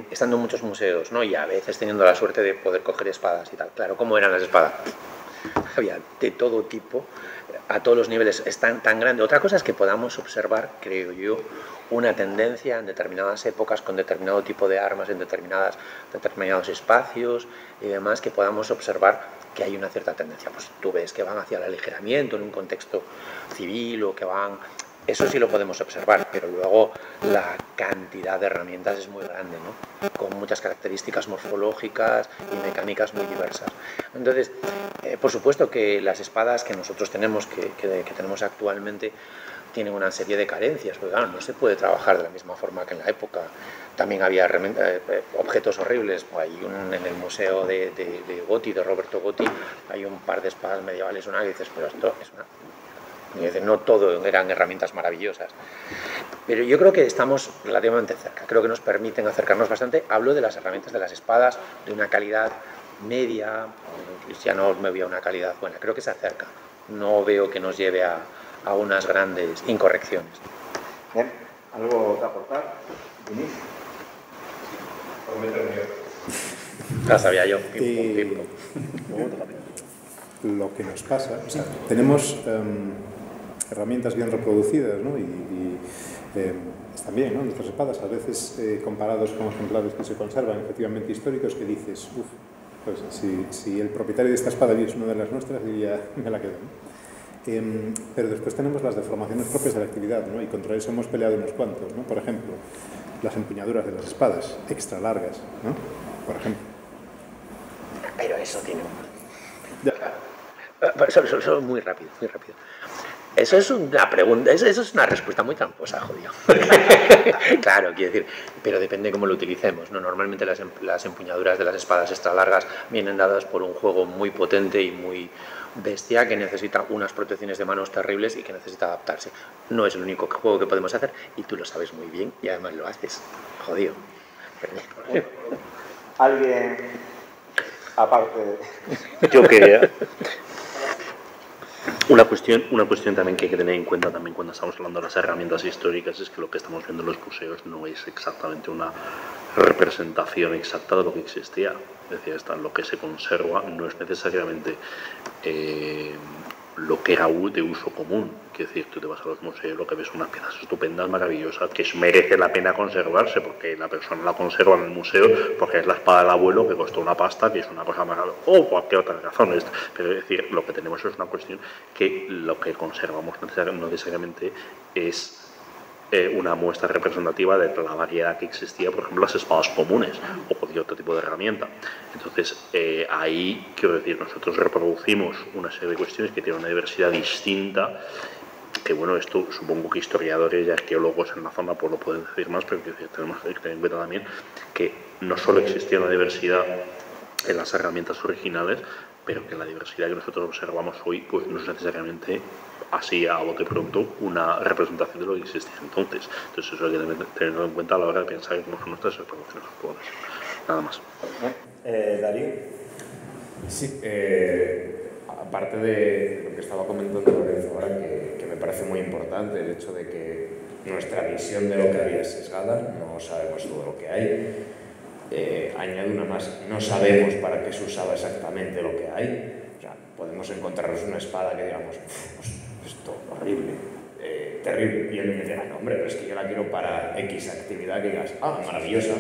Estando en muchos museos, ¿no? Y a veces teniendo la suerte de poder coger espadas y tal. Claro, ¿cómo eran las espadas? Había de todo tipo, a todos los niveles, es tan grande. Otra cosa es que podamos observar, creo yo, una tendencia en determinadas épocas con determinado tipo de armas, en determinados espacios y demás, que podamos observar que hay una cierta tendencia. Pues tú ves que van hacia el aligeramiento en un contexto civil o que van... Eso sí lo podemos observar, pero luego la cantidad de herramientas es muy grande, ¿no? Con muchas características morfológicas y mecánicas muy diversas. Entonces, por supuesto que las espadas que nosotros tenemos, que tenemos actualmente, tienen una serie de carencias, porque claro, no se puede trabajar de la misma forma que en la época. También había objetos horribles. En el museo de Gotti, de Roberto Gotti, hay un par de espadas medievales, una que dices, pero esto es una... No todo eran herramientas maravillosas, pero yo creo que estamos relativamente cerca, creo que nos permiten acercarnos bastante. Hablo de las herramientas de las espadas de una calidad media, ya no me voy a una calidad buena, creo que se acerca, no veo que nos lleve a unas grandes incorrecciones. Bien, ¿algo que aportar? ¿Vinís? Ya sabía yo. Lo que nos pasa, o sea, tenemos herramientas bien reproducidas, ¿no? y están bien, ¿no? Nuestras espadas, a veces comparados con ejemplares que se conservan efectivamente históricos, que dices, pues si el propietario de esta espada es una de las nuestras, diría, me la quedo, ¿no? Pero después tenemos las deformaciones propias de la actividad, ¿no? Y contra eso hemos peleado unos cuantos, ¿no? Por ejemplo, las empuñaduras de las espadas, extra largas, ¿no? Por ejemplo. Pero eso tiene Ya. Solo muy rápido. Eso es una pregunta, eso es una respuesta muy tramposa, jodido. Claro, quiero decir, pero depende cómo lo utilicemos, ¿no? Normalmente las empuñaduras de las espadas extra largas vienen dadas por un juego muy potente y muy bestia que necesita unas protecciones de manos terribles y que necesita adaptarse. No es el único juego que podemos hacer y tú lo sabes muy bien y además lo haces. Jodido. ¿Alguien aparte? Yo quería... Una cuestión también que hay que tener en cuenta también cuando estamos hablando de las herramientas históricas es que lo que estamos viendo en los museos no es exactamente una representación exacta de lo que existía. Es decir, lo que se conserva no es necesariamente lo que era de uso común. Quiero decir, tú te vas a los museos, lo que ves son unas piezas estupendas, maravillosas, que merece la pena conservarse porque la persona la conserva en el museo, porque es la espada del abuelo que costó una pasta, que es una cosa maravillosa, o cualquier otra razón. Pero es decir, lo que tenemos es una cuestión que lo que conservamos no necesariamente es una muestra representativa de la variedad que existía, por ejemplo, las espadas comunes o cualquier otro tipo de herramienta. Entonces, ahí, quiero decir, nosotros reproducimos una serie de cuestiones que tienen una diversidad distinta, que bueno, esto supongo que historiadores y arqueólogos en la zona pues lo pueden decir más, pero tenemos que tener en cuenta también que no solo existía una diversidad en las herramientas originales, pero que la diversidad que nosotros observamos hoy pues no es necesariamente así a bote pronto una representación de lo que existía entonces. Entonces eso hay que tenerlo en cuenta a la hora de pensar cómo son nuestras reproducciones actuales. Nada más. Darío. Sí, aparte de lo que estaba comentando Lorenzo ahora, que me parece muy importante el hecho de que nuestra visión de lo que había es sesgada, no sabemos todo lo que hay. Añado una más, no sabemos para qué se usaba exactamente lo que hay. O sea, podemos encontrarnos una espada que digamos, esto horrible, terrible, y él me dice, no hombre, pero es que yo la quiero para X actividad, que digas, maravillosa,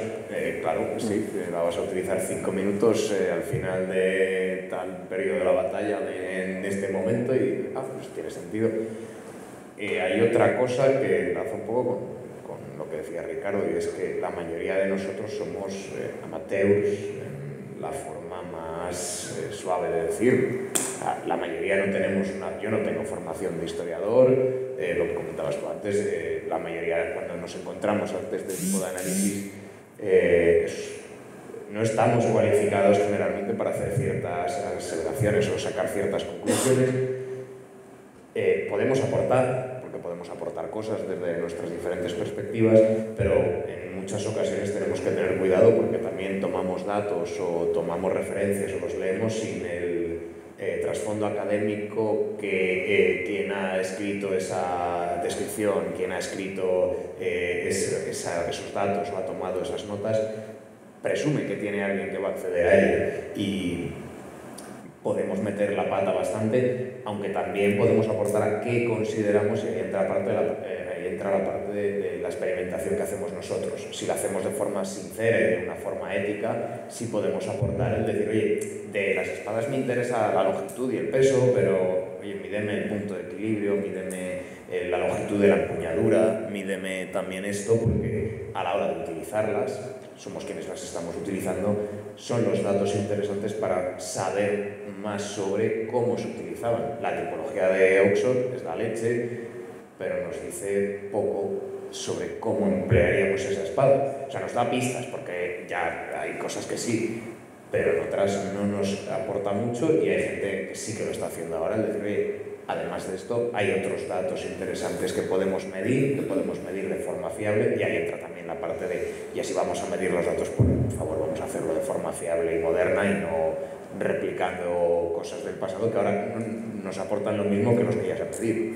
claro, sí, la vas a utilizar 5 minutos al final de tal periodo de la batalla en este momento y pues tiene sentido. Hay otra cosa que enlaza un poco con lo que decía Ricardo, y es que la mayoría de nosotros somos amateurs, en la forma más suave de decir. La mayoría no tenemos yo no tengo formación de historiador, lo que comentabas tú antes, la mayoría cuando nos encontramos ante este tipo de análisis no estamos cualificados generalmente para hacer ciertas aseveraciones o sacar ciertas conclusiones. Podemos aportar, porque podemos aportar cosas desde nuestras diferentes perspectivas, pero en muchas ocasiones tenemos que tener cuidado porque también tomamos datos o tomamos referencias o los leemos sin el trasfondo académico que quien ha escrito esa descripción, quien ha escrito esos datos o ha tomado esas notas, presume que tiene alguien que va a acceder a ello, y podemos meter la pata bastante, aunque también podemos aportar a qué consideramos, y ahí entra la parte de la experimentación que hacemos nosotros. Si la hacemos de forma sincera y de una forma ética, sí podemos aportar el decir, oye, de las espadas me interesa la longitud y el peso, pero oye, mídeme el punto de equilibrio, mídeme la longitud de la empuñadura, mídeme también esto, porque a la hora de utilizarlas, somos quienes las estamos utilizando, son los datos interesantes para saber más sobre cómo se utilizaban. La tipología de Oxford es la leche, pero nos dice poco sobre cómo emplearíamos esa espada. O sea, nos da pistas, porque ya hay cosas que sí, pero en otras no nos aporta mucho, y hay gente que sí que lo está haciendo ahora, es decir, oye, además de esto, hay otros datos interesantes que podemos medir de forma fiable, y ahí entra también la parte de, y así vamos a medir los datos, por favor, vamos a hacerlo de forma fiable y moderna y no replicando cosas del pasado que ahora nos aportan lo mismo que los que ya se han pedido.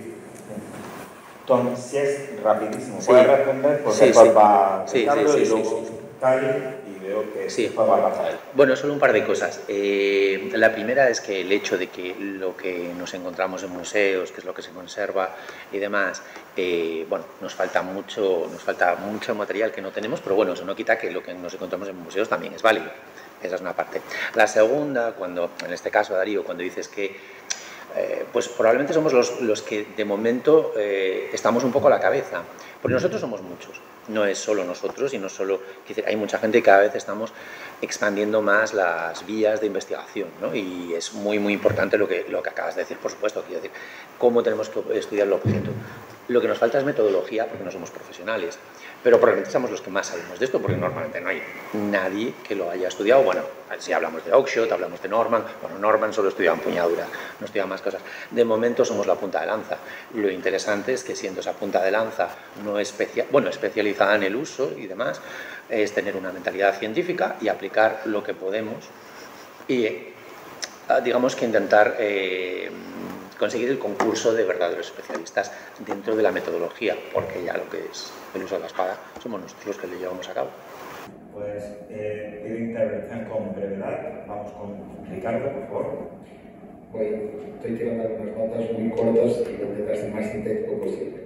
Tom, si es rapidísimo, Sí. puedes responder porque Sí, después sí. va Sí, Ricardo sí, y sí, luego sí. Cali, y veo que Sí. después va a pasar. Bueno, solo un par de cosas. La primera es que el hecho de que lo que nos encontramos en museos, que es lo que se conserva y demás, bueno, nos falta mucho material que no tenemos, pero bueno, eso no quita que lo que nos encontramos en museos también es válido. Esa es una parte. La segunda, cuando, en este caso, Darío, cuando dices que pues probablemente somos los que de momento estamos un poco a la cabeza, porque nosotros somos muchos, no es solo nosotros y no solo, hay mucha gente y cada vez estamos expandiendo más las vías de investigación, ¿no? Y es muy muy importante lo que acabas de decir, por supuesto, quiero decir, cómo tenemos que estudiar el objeto. Lo que nos falta es metodología, porque no somos profesionales, pero probablemente somos los que más sabemos de esto, porque normalmente no hay nadie que lo haya estudiado. Bueno, si hablamos de Oakeshott, hablamos de Norman, bueno, Norman solo estudia empuñadura, no estudia más cosas. De momento somos la punta de lanza. Lo interesante es que siendo esa punta de lanza no especializada en el uso y demás, es tener una mentalidad científica y aplicar lo que podemos y digamos que intentar conseguir el concurso de verdaderos especialistas dentro de la metodología, porque ya lo que es el uso de la espada somos nosotros los que lo llevamos a cabo. Pues pido intervención con brevedad. Vamos con Ricardo, por favor. Estoy tirando algunas notas muy cortas y voy a intentar ser más sintético posible.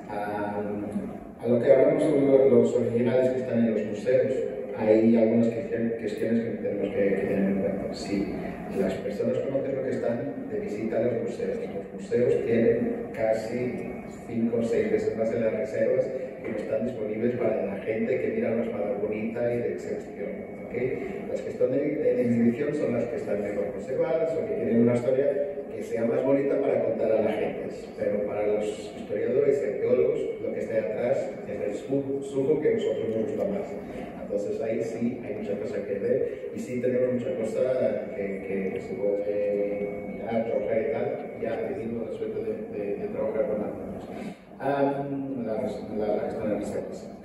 A lo que hablamos sobre los originales que están en los museos, hay algunas cuestiones que tenemos que tener en cuenta. Sí, las personas conocen lo que están de visita a los museos. Los museos tienen casi 5 o 6 veces más en las reservas que no están disponibles para la gente que mira una espada bonita y de exhibición. ¿Okay? Las que están en exhibición son las que están mejor conservadas o que tienen una historia que sea más bonita para contar a la gente. Pero para los historiadores y arqueólogos, lo que está detrás es el suco que a nosotros nos gusta más. Entonces ahí sí hay mucha cosa que ver y sí tenemos mucha cosa que se puede mirar, trabajar y tal. Ya teniendo la suerte de trabajar con algunos.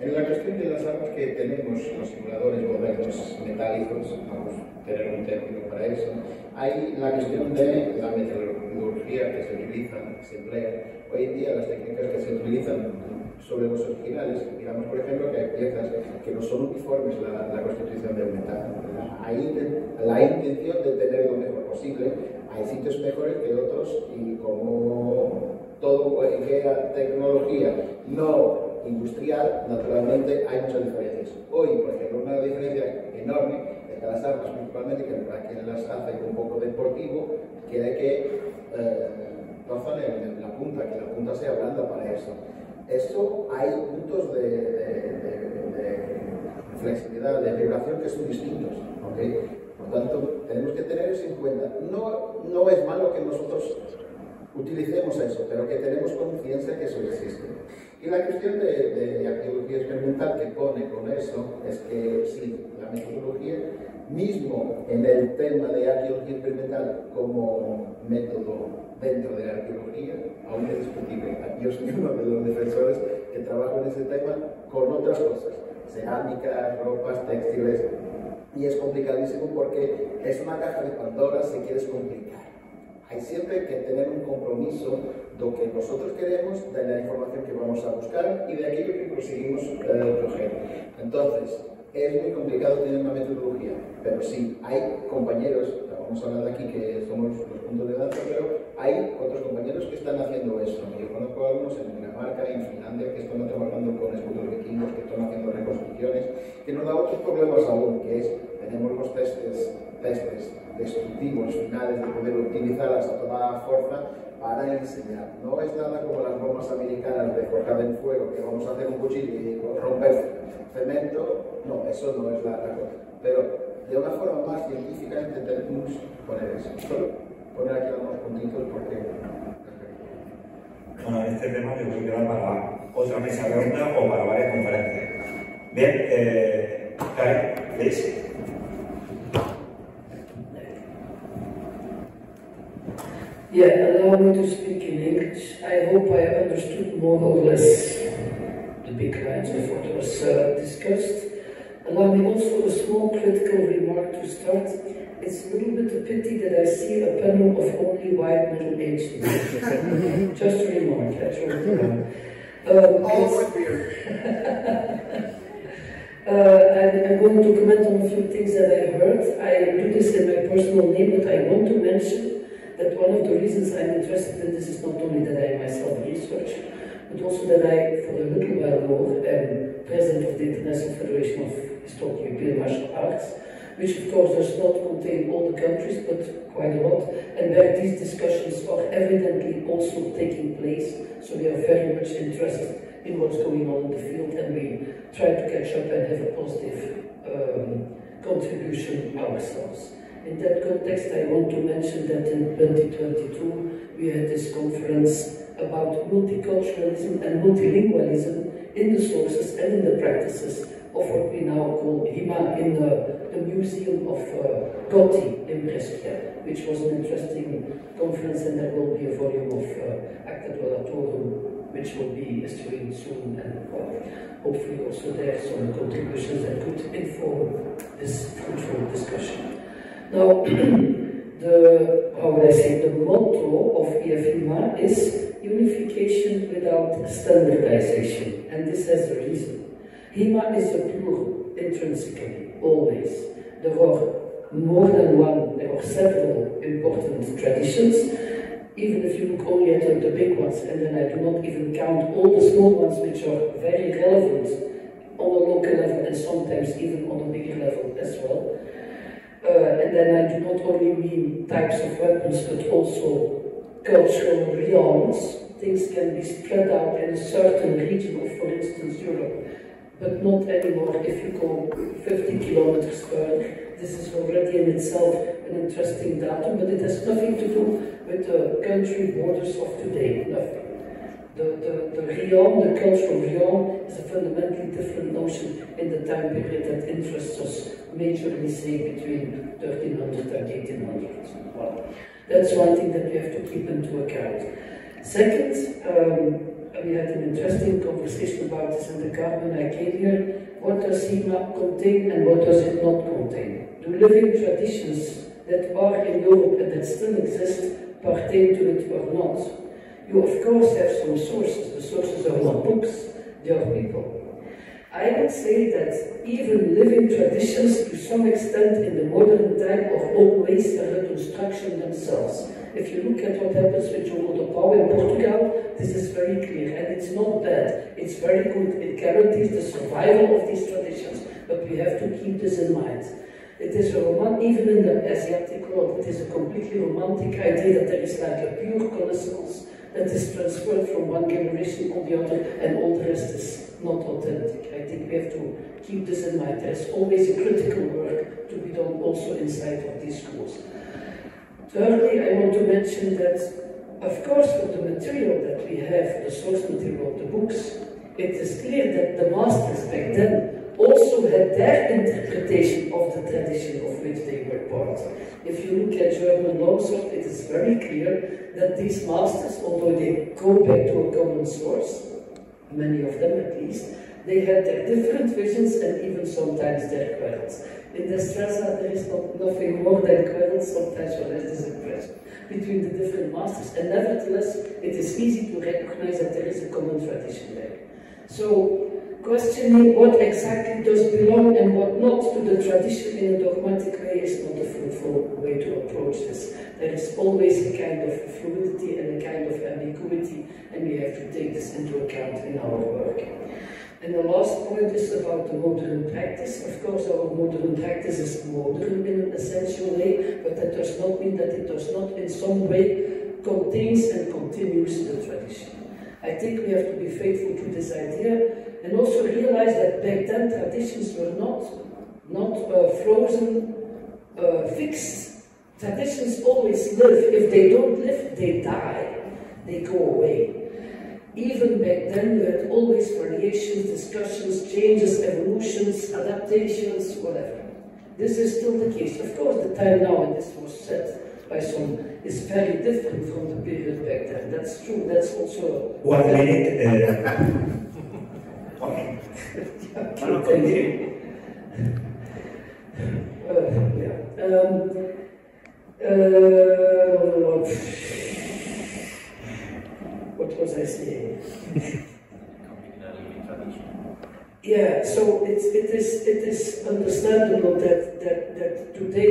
En la cuestión de las armas que tenemos, los simuladores modernos metálicos, vamos a tener un término para eso, hay la cuestión de la metodología que se utiliza, que se emplea. Hoy en día las técnicas que se utilizan sobre los originales, digamos por ejemplo que hay piezas que no son uniformes la constitución del metal. La intención de tener lo mejor posible, hay sitios mejores que otros y como todo cualquier tecnología no industrial, naturalmente hay muchas diferencias. Hoy, por ejemplo, una diferencia enorme es que las armas, principalmente, que para quien las hace con un poco deportivo, quiere que rozan la punta, que la punta sea blanda para eso. Eso hay puntos de flexibilidad, de vibración que son distintos, ¿okay? Por tanto, tenemos que tener eso en cuenta. No es malo que nosotros utilicemos eso, pero que tenemos conciencia que eso existe. Y la cuestión de arqueología experimental que pone con eso es que sí, la metodología, mismo en el tema de arqueología experimental como método dentro de la arqueología, aún es discutible. Yo soy uno de los defensores que trabajo en ese tema con otras cosas, cerámicas, ropas, textiles, y es complicadísimo porque es una caja de Pandora si quieres complicar. Hay siempre que tener un compromiso de lo que nosotros queremos, de la información que vamos a buscar y de aquello que conseguimos coger. Entonces, es muy complicado tener una metodología, pero sí, hay compañeros, vamos a hablar de aquí que somos los puntos de danza, pero hay otros compañeros que están haciendo eso. Yo conozco a algunos en Dinamarca y en Finlandia que están trabajando con escultores vikingos, que están haciendo reconstrucciones, que nos da otros problemas aún, que es, tenemos los testes destructivos finales de poder utilizarlas a toda fuerza para enseñar. No es nada como las bombas americanas de forjada en fuego, que vamos a hacer un cuchillo y romper cemento. No, eso no es la cosa. Pero de una forma más científica intentemos poner eso. Solo poner aquí algunos puntitos porque... Bueno, este tema yo creo que da para otra mesa redonda o para varias conferencias. Bien, Karen, please. Yeah, allow me to speak in English. I hope I understood more or less the big lines of what was discussed. Allow me also a small critical remark to start. It's a little bit a pity that I see a panel of only white middle-aged men. Just a remark, that's all. I'm going to comment on a few things that I heard. I do this in my personal name, but I want to mention that one of the reasons I'm interested in this is not only that I myself research, but also that I, for a little while more, am president of the International Federation of Historical European Martial Arts, which of course does not contain all the countries, but quite a lot, and where these discussions are evidently also taking place, so we are very much interested in what's going on in the field, and we try to catch up and have a positive contribution ourselves. In that context, I want to mention that in 2022 we had this conference about multiculturalism and multilingualism in the sources and in the practices of what we now call HIMA in the Museum of Gotti in Brescia, which was an interesting conference, and there will be a volume of Acta Dolatorum, which will be issuing soon, and hopefully also there some contributions that could inform this fruitful discussion. Now, the motto of EFIMA is unification without standardization, and this has a reason. HIMA is a plural, intrinsically, always. There are more than one, there are several important traditions, even if you look only at the big ones, and then I do not even count all the small ones which are very relevant on a local level and sometimes even on a bigger level as well. And then I do not only mean types of weapons, but also cultural realms. Things can be spread out in a certain region of, for instance, Europe, but not anymore if you go 50 kilometers further. This is already in itself an interesting datum, but it has nothing to do with the country borders of today, nothing. The realm, the cultural realm, is a fundamentally different notion in the time period that interests us majorly, say, between 1300 and 1800. Well, that's one thing that we have to keep into account. Second, we had an interesting conversation about this in the car when I came here. What does HIMA contain and what does it not contain? Do living traditions that are in Europe and that still exist pertain to it or not? You of course have some sources. The sources are not books, they are people. I would say that even living traditions to some extent in the modern time are always a reconstruction themselves. If you look at what happens with Jogo do Pau in Portugal, this is very clear, and it's not bad, it's very good, it guarantees the survival of these traditions, but we have to keep this in mind. It is a even in the Asiatic world, it is a completely romantic idea that there is like a pure connaissance that is transferred from one generation to the other, and all the rest is not authentic. I think we have to keep this in mind. There's always a critical work to be done also inside of these schools. Thirdly, I want to mention that, of course, for the material that we have, the source material of the books, it is clear that the masters back then also had their interpretation of the tradition of which they were part. If you look at German longsword, it is very clear that these masters, although they go back to a common source, many of them at least, they had their different visions and even sometimes their quarrels. In the Strasa, there is nothing more than quarrels, sometimes one has this impression, between the different masters. And nevertheless, it is easy to recognize that there is a common tradition there. So, questioning what exactly does belong and what not to the tradition in a dogmatic way is not a fruitful way to approach this. There is always a kind of fluidity and a kind of ambiguity, and we have to take this into account in our work. And the last point is about the modern practice. Of course, our modern practice is modern in an essential way, but that does not mean that it does not in some way contains and continues the tradition. I think we have to be faithful to this idea and also realize that back then traditions were not frozen, fixed. Traditions always live. If they don't live, they die. They go away. Even back then, you had always variations, discussions, changes, evolutions, adaptations, whatever. This is still the case. Of course, the time now, and this was said by some, is very different from the period back then. That's true. That's also... 1 minute. Okay. What was I saying? Yeah, so it is understandable that today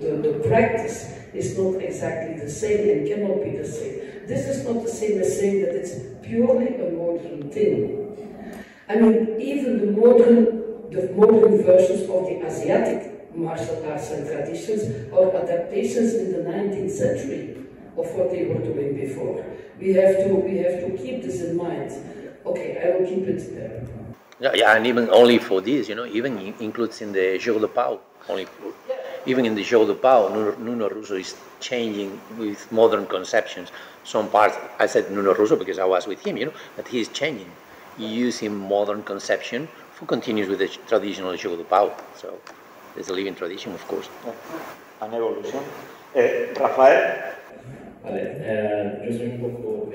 the practice is not exactly the same and cannot be the same. This is not the same as saying that it's purely a modern thing. I mean, even the modern versions of the Asiatic martial arts and traditions are adaptations in the 19th century of what they were doing before. We have to keep this in mind. Okay, I will keep it there. Yeah, and even only for this, even includes in the Jogo do Pau. Even in the Jogo do Pau, Nuno Russo is changing with modern conceptions. Some parts, I said Nuno Russo because I was with him, but he's changing, using modern conception who continues with the traditional Jogo do Pau. So it's a living tradition, of course. An evolución. Rafael. Vale, yo soy un poco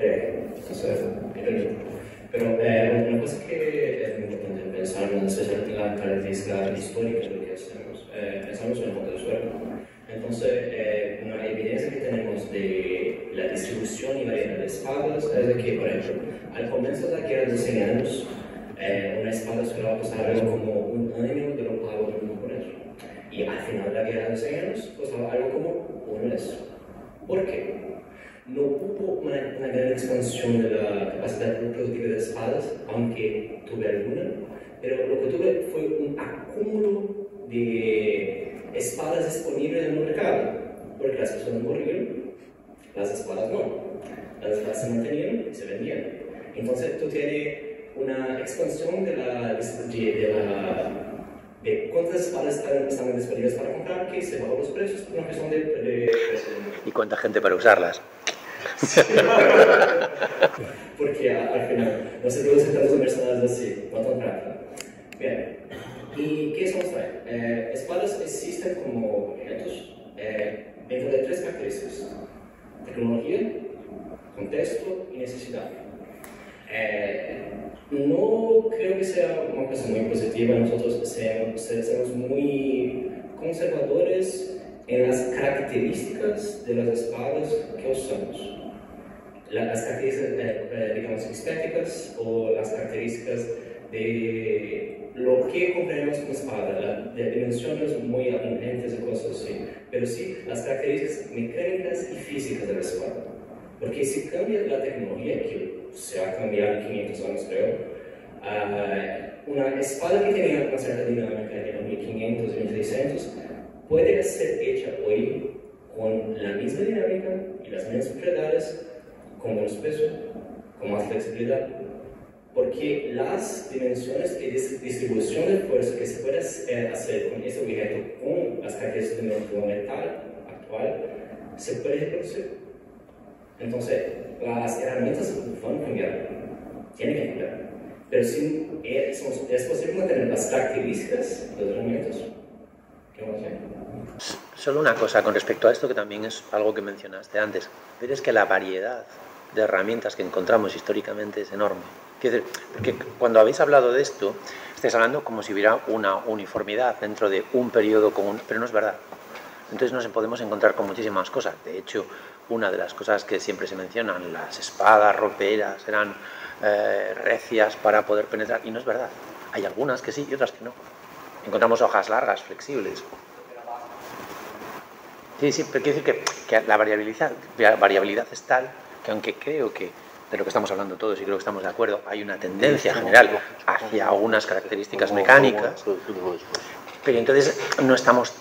pero una cosa que es muy importante pensar no es la característica histórica de lo que hacemos. Pensamos en el mundo del suelo. Entonces, una evidencia que tenemos de la distribución y variedad de espadas es de que, por ejemplo, al comienzo de la guerra de 100 años, una espada solo va a costar algo como un año de lo pago de un japonés. Y al final de la guerra de 100 años costaba algo como un mes. ¿Por qué? No hubo una gran expansión de la capacidad productiva de espadas, aunque tuve alguna, pero lo que tuve fue un acúmulo de espadas disponibles en el mercado, porque las personas morían, las espadas no. Las espadas se mantenían y se vendían. Entonces tú tienes una expansión de cuántas espadas están disponibles para comprar, que se bajan los precios por una cuestión de ¿Y cuánta gente para usarlas? Porque al final no se producen tantas personas así, no tan rápido. Bien, ¿y qué son estas? Espadas existen como objetos dentro de 3 características: tecnología, contexto y necesidad. No creo que sea una cosa muy positiva. Nosotros somos muy conservadores en las características de las espadas que usamos. Las características, digamos, estéticas o las características de lo que comprendemos como espada, de dimensiones muy abundantes y cosas así, pero sí las características mecánicas y físicas de la espada. Porque si cambia la tecnología, que se ha cambiado en 500 años creo, una espada que tenía una cierta dinámica en 1500 y 1600 puede ser hecha hoy con la misma dinámica y las mismas propiedades con menos peso, con más flexibilidad, porque las dimensiones y distribución de fuerza que se puede hacer con ese objeto, con las características de metal actual, se puede reproducir. Entonces, las herramientas van a cambiar, tienen que cambiar, pero si es posible mantener las características de los herramientas, ¿qué vamos a hacer? Solo una cosa con respecto a esto, que también es algo que mencionaste antes, pero es que la variedad de herramientas que encontramos históricamente es enorme. Quiero decir, porque cuando habéis hablado de esto, estáis hablando como si hubiera una uniformidad dentro de un periodo común, pero no es verdad. Entonces nos podemos encontrar con muchísimas cosas. De hecho, una de las cosas que siempre se mencionan, las espadas roperas eran recias para poder penetrar, y no es verdad. Hay algunas que sí y otras que no. Encontramos hojas largas, flexibles. Sí, pero quiero decir que la variabilidad es tal que, aunque creo que de lo que estamos hablando todos y creo que estamos de acuerdo, hay una tendencia general hacia unas características mecánicas, pero entonces no estamos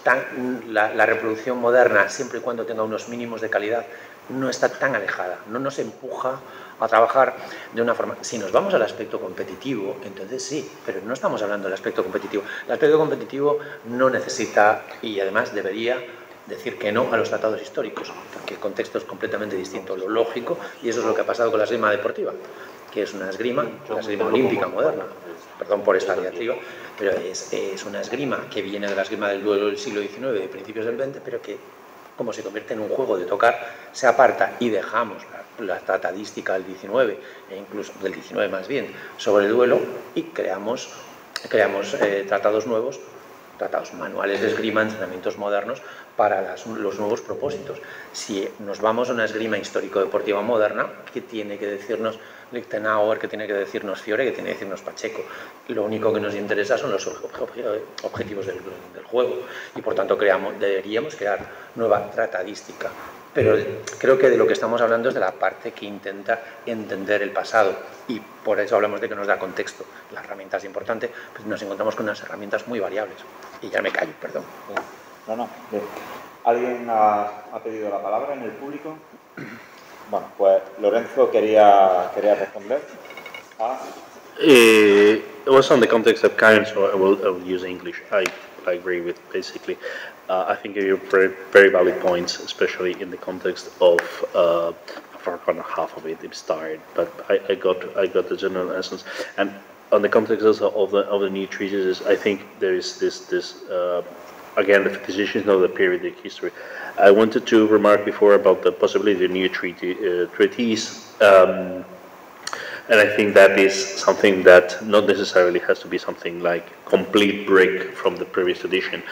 la reproducción moderna, siempre y cuando tenga unos mínimos de calidad, no está tan alejada, no nos empuja a trabajar de una forma. Si nos vamos al aspecto competitivo, entonces sí, pero no estamos hablando del aspecto competitivo. El aspecto competitivo no necesita, y además debería, decir que no a los tratados históricos, porque el contexto es completamente distinto, lo lógico, y eso es lo que ha pasado con la esgrima deportiva, que es una esgrima, la esgrima olímpica moderna, perdón por esta diatriba, pero es una esgrima que viene de la esgrima del duelo del siglo XIX, de principios del XX, pero que, como se convierte en un juego de tocar, se aparta y dejamos la tratadística del XIX, e incluso del XIX más bien, sobre el duelo, y creamos tratados nuevos, tratados manuales de esgrima, entrenamientos modernos para los nuevos propósitos. Si nos vamos a una esgrima histórico-deportiva moderna, ¿qué tiene que decirnos Lichtenauer, qué tiene que decirnos Fiore, qué tiene que decirnos Pacheco? Lo único que nos interesa son los objetivos del juego, y por tanto deberíamos crear nueva tratadística. Pero creo que de lo que estamos hablando es de la parte que intenta entender el pasado, y por eso hablamos de que nos da contexto. La herramienta es importante, pues nos encontramos con unas herramientas muy variables. Y ya me callo, perdón. No, bien. ¿Alguien ha pedido la palabra en el público? Bueno, pues Lorenzo quería responder a... It was on the context of Karen, so I will use English. I agree with basically. I think you have very, very valid points, especially in the context of half of it started, but I got the general essence. And on the context also of the new treatises, I think there is this again, the fetishization of the periodic history. I wanted to remark before about the possibility of new treatise, and I think that is something that not necessarily has to be something like complete break from the previous edition.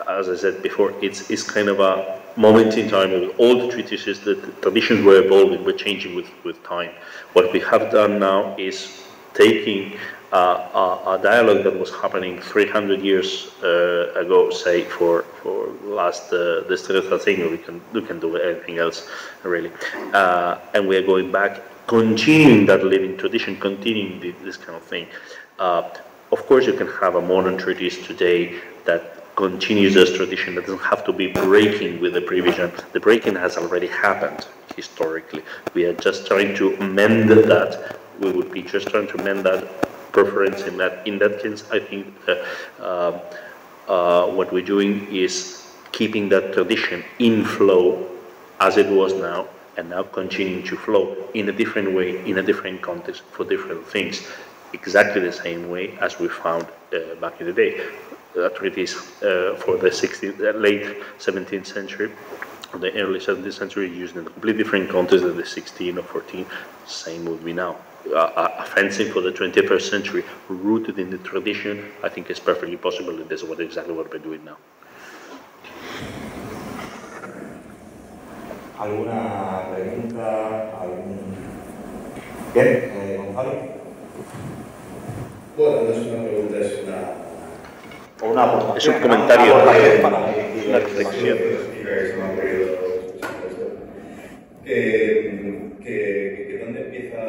As I said before, it's kind of a moment in time with all the treatises, the traditions were evolving, were changing with time. What we have done now is taking a dialogue that was happening 300 years ago, say for last the Strelitsa thing, we can do anything else really, and we are going back, continuing that living tradition, continuing this kind of thing. Of course, you can have a modern treatise today that continues this tradition, that doesn't have to be breaking with the previous one. The breaking has already happened historically. We are just trying to amend that. We would be just trying to amend that preference in that. In that case, I think what we're doing is keeping that tradition in flow as it was now, and now continuing to flow in a different way, in a different context, for different things, exactly the same way as we found back in the day. Treaties for the late 17th century, or the early 17th century, used in a completely different context than the 16th or 14th. Same would be now. A fencing for the 21st century, rooted in the tradition, I think is perfectly possible, and this is exactly what we're doing now. ¿Alguna pregunta? Bien, Gonzalo. Bueno, no es una pregunta, es una aportación. Es un comentario, una reflexión. Que dónde empieza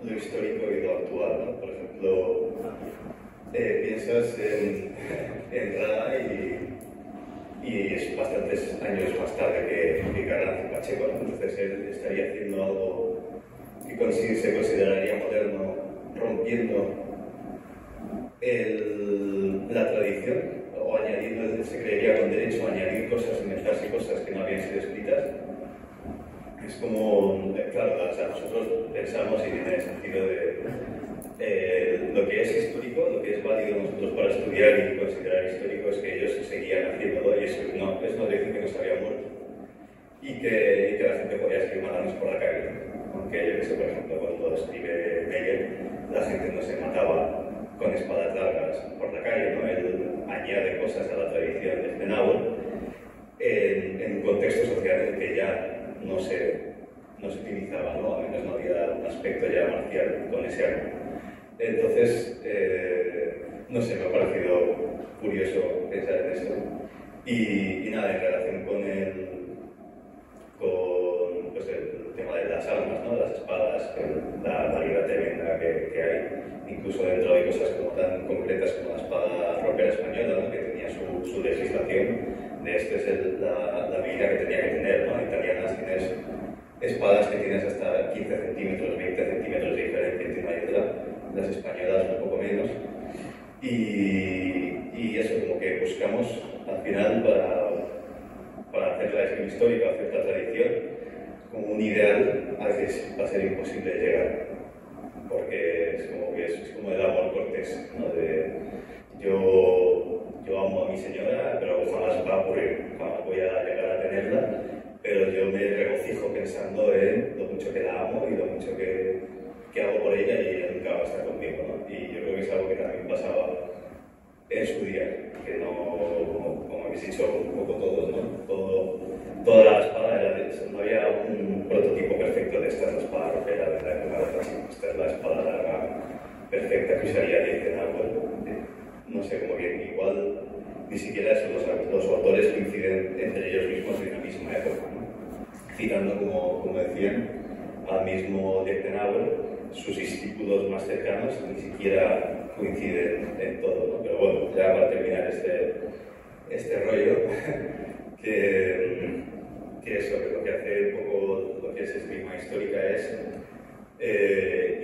lo histórico y lo actual, ¿no? Por ejemplo, piensas en Rada y es bastantes años más tarde que Carranza y Pacheco, ¿no? Entonces él estaría haciendo algo se consideraría moderno rompiendo la tradición o añadiendo, se creería con derecho a añadir cosas, inventarse cosas que no habían sido escritas. Es como, claro, o sea, nosotros pensamos y tiene el sentido de lo que es histórico, lo que es válido nosotros para estudiar y considerar histórico es que ellos seguían haciéndolo y eso no, es una tradición que no se había muerto y que la gente podía escribir malandros por la calle. Aunque yo que sé, por ejemplo, cuando escribe Meyer, la gente no se mataba con espadas largas por la calle, ¿no? Él añade cosas a la tradición de Adenauer en un contexto social en el que ya no se utilizaba, ¿no? A menos no había un aspecto ya marcial con ese arte. Entonces, no sé, me ha parecido curioso pensar en esto. Y nada, en relación con pues el tema de las armas, ¿no? Las espadas, la variedad tremenda que hay, incluso dentro de cosas como tan concretas como la espada ropera española, ¿no? Que tenía su legislación. De esto es la medida que tenía que tener, ¿no? Italianas tienes espadas que tienes hasta 15 centímetros, 20 centímetros de diferencia entre una y otra, las españolas un poco menos. Y eso, como que buscamos al final para hacer la esgrima histórica, hacer la tradición, como un ideal al que va a ser imposible llegar. Porque es como el amor cortés, ¿no? Yo amo a mi señora, pero jamás va a ocurrir, jamás voy a llegar a tenerla, pero yo me regocijo pensando en lo mucho que la amo y lo mucho que hago por ella y ella nunca va a estar conmigo, ¿no? Y yo creo que es algo que también pasaba en su día, que no, como habéis dicho un poco todos, ¿no? Toda la espada era de eso, no había un prototipo perfecto de esta es la espada ropera de la época de Brasil, esta es la espada larga perfecta que usaría Adenauer. No sé cómo bien, igual ni siquiera eso, los autores coinciden entre ellos mismos en la misma época, ¿no? Citando, como decían, al mismo Adenauer, sus discípulos más cercanos ni siquiera coinciden en todo, ¿no? Pero bueno, ya para terminar este rollo, que eso, que lo que hace un poco lo que es esgrima histórica es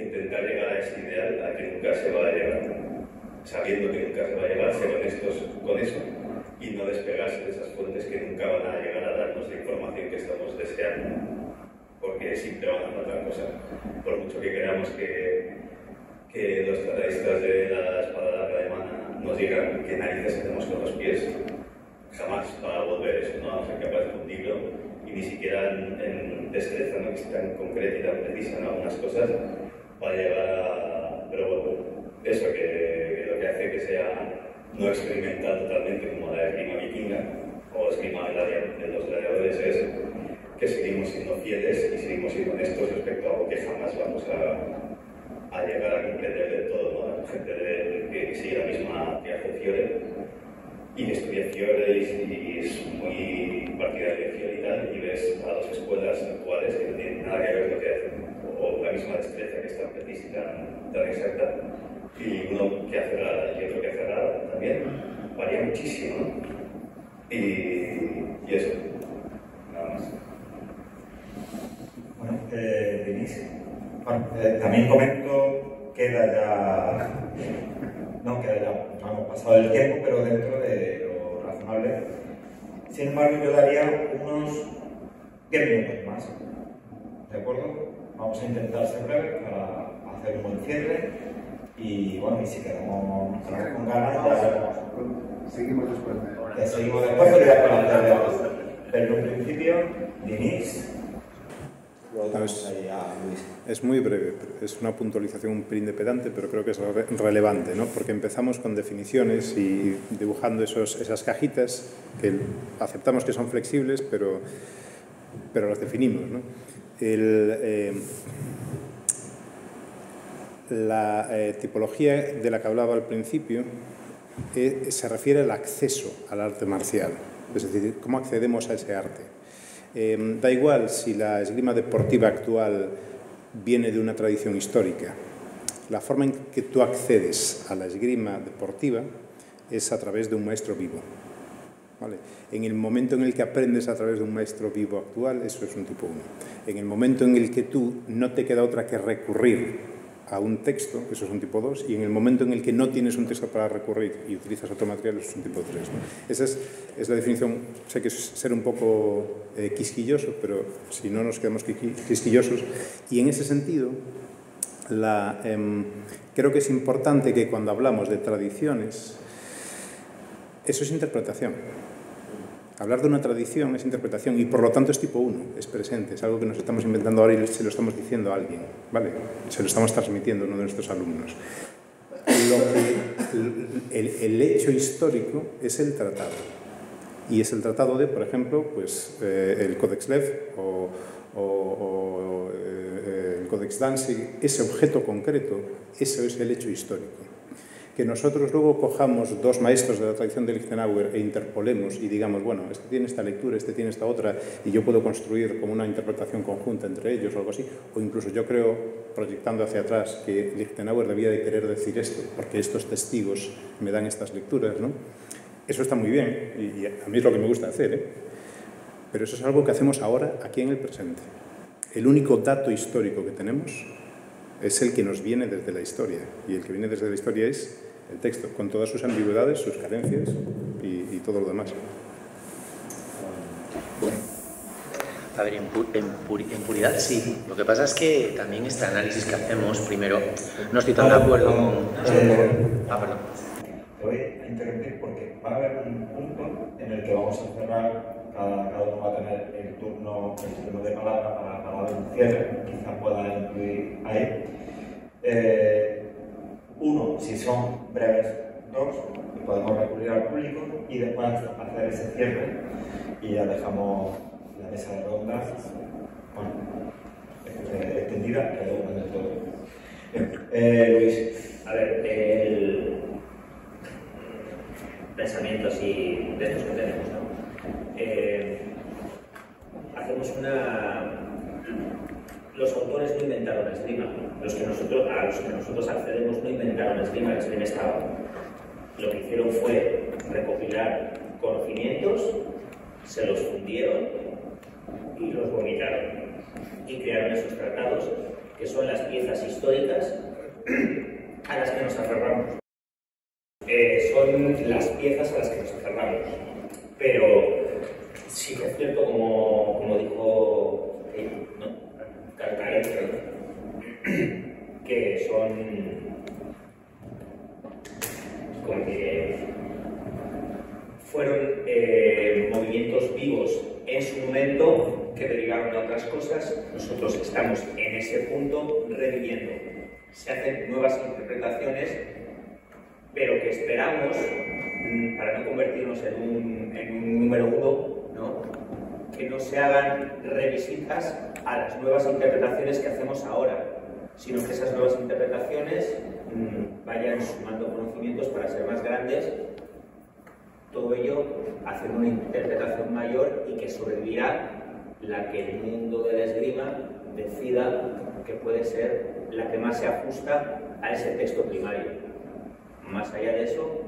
intentar llegar a ese ideal al que nunca se va a llegar, sabiendo que nunca se va a llegar, ser honestos con eso y no despegarse de esas fuentes que nunca van a llegar a darnos la información que estamos deseando, porque siempre van a faltar cosas. Por mucho que queramos que los tratadistas de la espada larga alemana nos digan qué narices hacemos con los pies, jamás va a volver eso, ¿no? No ser capaz de fundirlo y ni siquiera en destreza, ¿no? Que es tan concreta y tan precisa en algunas cosas, va a llegar a... Pero bueno, eso que lo que hace que sea no experimental totalmente como la esgrima vikinga o esgrima de los gladiadores es que seguimos siendo fieles y seguimos siendo honestos respecto a algo que jamás vamos a llegar a comprender del todo, ¿no? La gente que sigue la misma que hace Fiore y que estudia Fiore y es muy partidario de Fiore y tal, y ves a las escuelas actuales que no tienen nada que ver con lo que hacen, o la misma destreza que es tan precisa y tan exacta, y uno que hace rara y otro que hace rara también, varía muchísimo, ¿no? Y eso, nada más. Bueno, Denise, también comento que no hemos pasado el tiempo, pero dentro de lo razonable. Sin embargo, yo daría unos 10 minutos más, ¿de acuerdo? Vamos a intentar ser breves para hacer un buen cierre y bueno, y si quedamos con ganas ya seguimos después. Seguimos después, pero ya para hacer pero en principio, Denise. Es muy breve, es una puntualización un pelín de pedante, pero creo que es relevante, ¿no? Porque empezamos con definiciones y dibujando esas cajitas que aceptamos que son flexibles, pero las definimos, ¿no? La tipología de la que hablaba al principio se refiere al acceso al arte marcial, es decir, cómo accedemos a ese arte. Da igual si la esgrima deportiva actual viene de una tradición histórica. La forma en que tú accedes a la esgrima deportiva es a través de un maestro vivo. ¿vale? En el momento en el que aprendes a través de un maestro vivo actual, eso es un tipo 1. En el momento en el que tú no te queda otra que recurrir a un texto, eso es un tipo 2, y en el momento en el que no tienes un texto para recurrir y utilizas otro material, eso es un tipo 3, ¿no? Esa es la definición. Sé que es ser un poco quisquilloso, pero si no nos quedamos quisquillosos. Y en ese sentido, creo que es importante que cuando hablamos de tradiciones, eso es interpretación. Hablar de una tradición es interpretación y por lo tanto es tipo 1, es presente, es algo que nos estamos inventando ahora y se lo estamos diciendo a alguien, ¿vale? Se lo estamos transmitiendo a uno de nuestros alumnos. El hecho histórico es el tratado. Y es el tratado de, por ejemplo, pues, el Codex Lev o el Codex Danzig, ese objeto concreto, eso es el hecho histórico. Que nosotros luego cojamos dos maestros de la tradición de Lichtenauer e interpolemos y digamos, bueno, este tiene esta lectura, este tiene esta otra, y yo puedo construir como una interpretación conjunta entre ellos o algo así, o incluso yo creo, proyectando hacia atrás, que Lichtenauer debía de querer decir esto, porque estos testigos me dan estas lecturas, ¿no? Eso está muy bien, y a mí es lo que me gusta hacer, ¿eh? Pero eso es algo que hacemos ahora, aquí en el presente. El único dato histórico que tenemos es el que nos viene desde la historia, y el que viene desde la historia es el texto, con todas sus ambigüedades, sus carencias y todo lo demás. A ver, en puridad sí. Lo que pasa es que también este análisis que hacemos, primero, no estoy tan de acuerdo con... perdón. Te voy a interrumpir porque va a haber un punto en el que vamos a cerrar, cada uno va a tener el turno de palabra para dar un cierre, quizá pueda incluir ahí. Uno, si son breves, dos, podemos recurrir al público y después hacer ese cierre y ya dejamos la mesa de rondas, bueno, extendida, que luego del todo. Luis. A ver, pensamientos y de estos que tenemos, ¿no? Hacemos los autores no inventaron esgrima, a los que nosotros accedemos no inventaron esgrima, la esgrima estaba. Lo que hicieron fue recopilar conocimientos, se los fundieron y los vomitaron. Y crearon esos tratados, que son las piezas históricas a las que nos aferramos. Son las piezas a las que nos aferramos. Pero sí que es cierto, como dijo Carcaret, que son como que fueron movimientos vivos en su momento que derivaron a otras cosas. Nosotros estamos en ese punto reviviendo. Se hacen nuevas interpretaciones, pero que esperamos, para no convertirnos en un número 1, ¿no?, que no se hagan revisitas a las nuevas interpretaciones que hacemos ahora, sino que esas nuevas interpretaciones vayan sumando conocimientos para ser más grandes, todo ello haciendo una interpretación mayor y que sobrevivirá la que el mundo de la esgrima decida que puede ser la que más se ajusta a ese texto primario. Más allá de eso,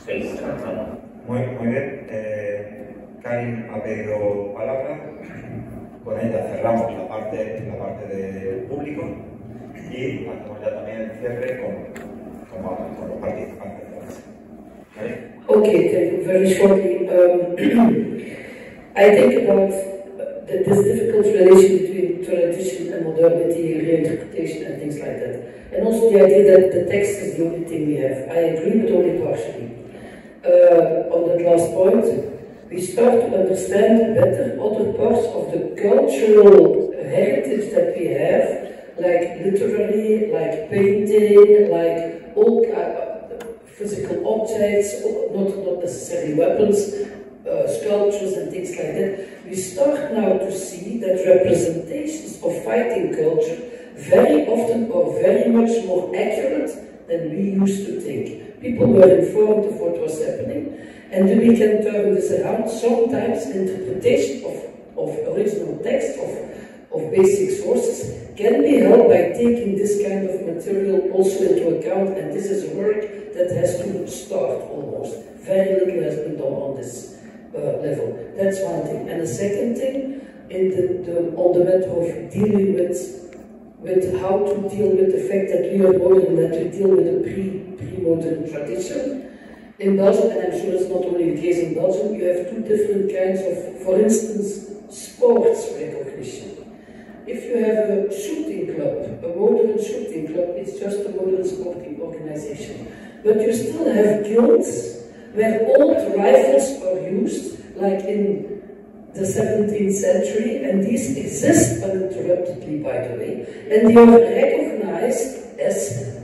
seguimos avanzando. Muy bien. Karin ha pedido palabra. Con ella cerramos la parte del público y hacemos ya también el cierre con los participantes de la mesa. ¿Vale? Okay, thank you. Very shortly, I think about this difficult relation between tradition and modernity, reinterpretation and things like that. And also the idea that the text is the only thing we have. I agree, but only partially. On that last point, we start to understand better other parts of the cultural heritage that we have, like literary, like painting, like all physical objects, not necessarily weapons, sculptures and things like that. We start now to see that representations of fighting culture very often are very much more accurate than we used to think. People were informed of what was happening, and then we can turn this around. Sometimes interpretation of original text, of of basic sources can be helped by taking this kind of material also into account, and this is work that has to start almost. Very little has been done on this level. That's one thing. And the second thing, on the matter of dealing with how to deal with the fact that we are modern, that we deal with a pre-modern tradition. In Belgium, and I'm sure it's not only the case in Belgium, you have two different kinds of, for instance, sports recognition. If you have a shooting club, a modern shooting club, it's just a modern sporting organization. But you still have guilds where old rifles are used, like in the 17th century, and these exist uninterruptedly, by the way, and they are recognized as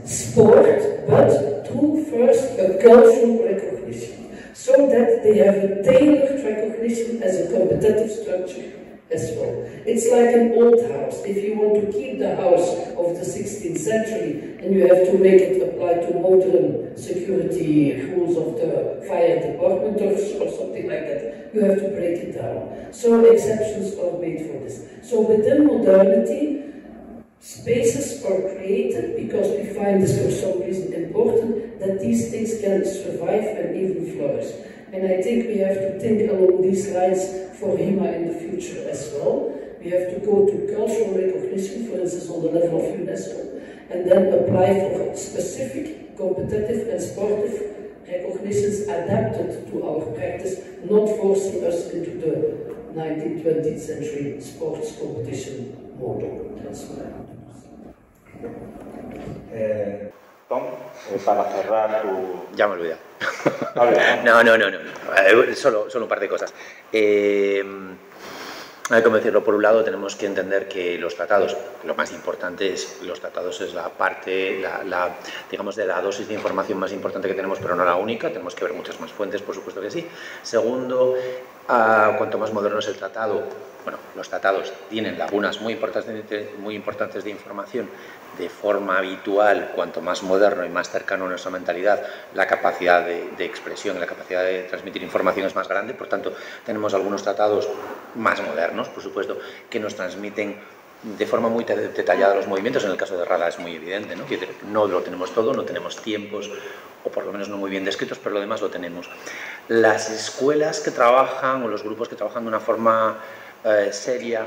sport, but through first a cultural recognition, so that they have a tailored recognition as a competitive structure as well. It's like an old house. If you want to keep the house of the 16th century and you have to make it apply to modern security rules of the fire department or something like that, you have to break it down. So exceptions are made for this. So within modernity, spaces are created because we find this for some reason important, that these things can survive and even flourish. And I think we have to think along these lines for HEMA in the future as well. We have to go to cultural recognition, for instance, on the level of UNESCO, and then apply for specific competitive and sportive recognitions adapted to our practice, not forcing us into the 19th, 20th century sports competition model. That's what I want to say. Tom, para cerrar tu... Ya me he olvidado. No. Solo un par de cosas. Hay que decirlo, por un lado tenemos que entender que los tratados, lo más importante es, los tratados es la parte, digamos, de la dosis de información más importante que tenemos, pero no la única, tenemos que ver muchas más fuentes, por supuesto que sí. Segundo, cuanto más moderno es el tratado, bueno, los tratados tienen lagunas muy importantes de información de forma habitual. Cuanto más moderno y más cercano a nuestra mentalidad, la capacidad de expresión, la capacidad de transmitir información es más grande. Por tanto, tenemos algunos tratados más modernos, por supuesto, que nos transmiten de forma muy detallada los movimientos. En el caso de RADA es muy evidente, ¿no? No lo tenemos todo, no tenemos tiempos, o por lo menos no muy bien descritos, pero lo demás lo tenemos. Las escuelas que trabajan, o los grupos que trabajan de una forma seria,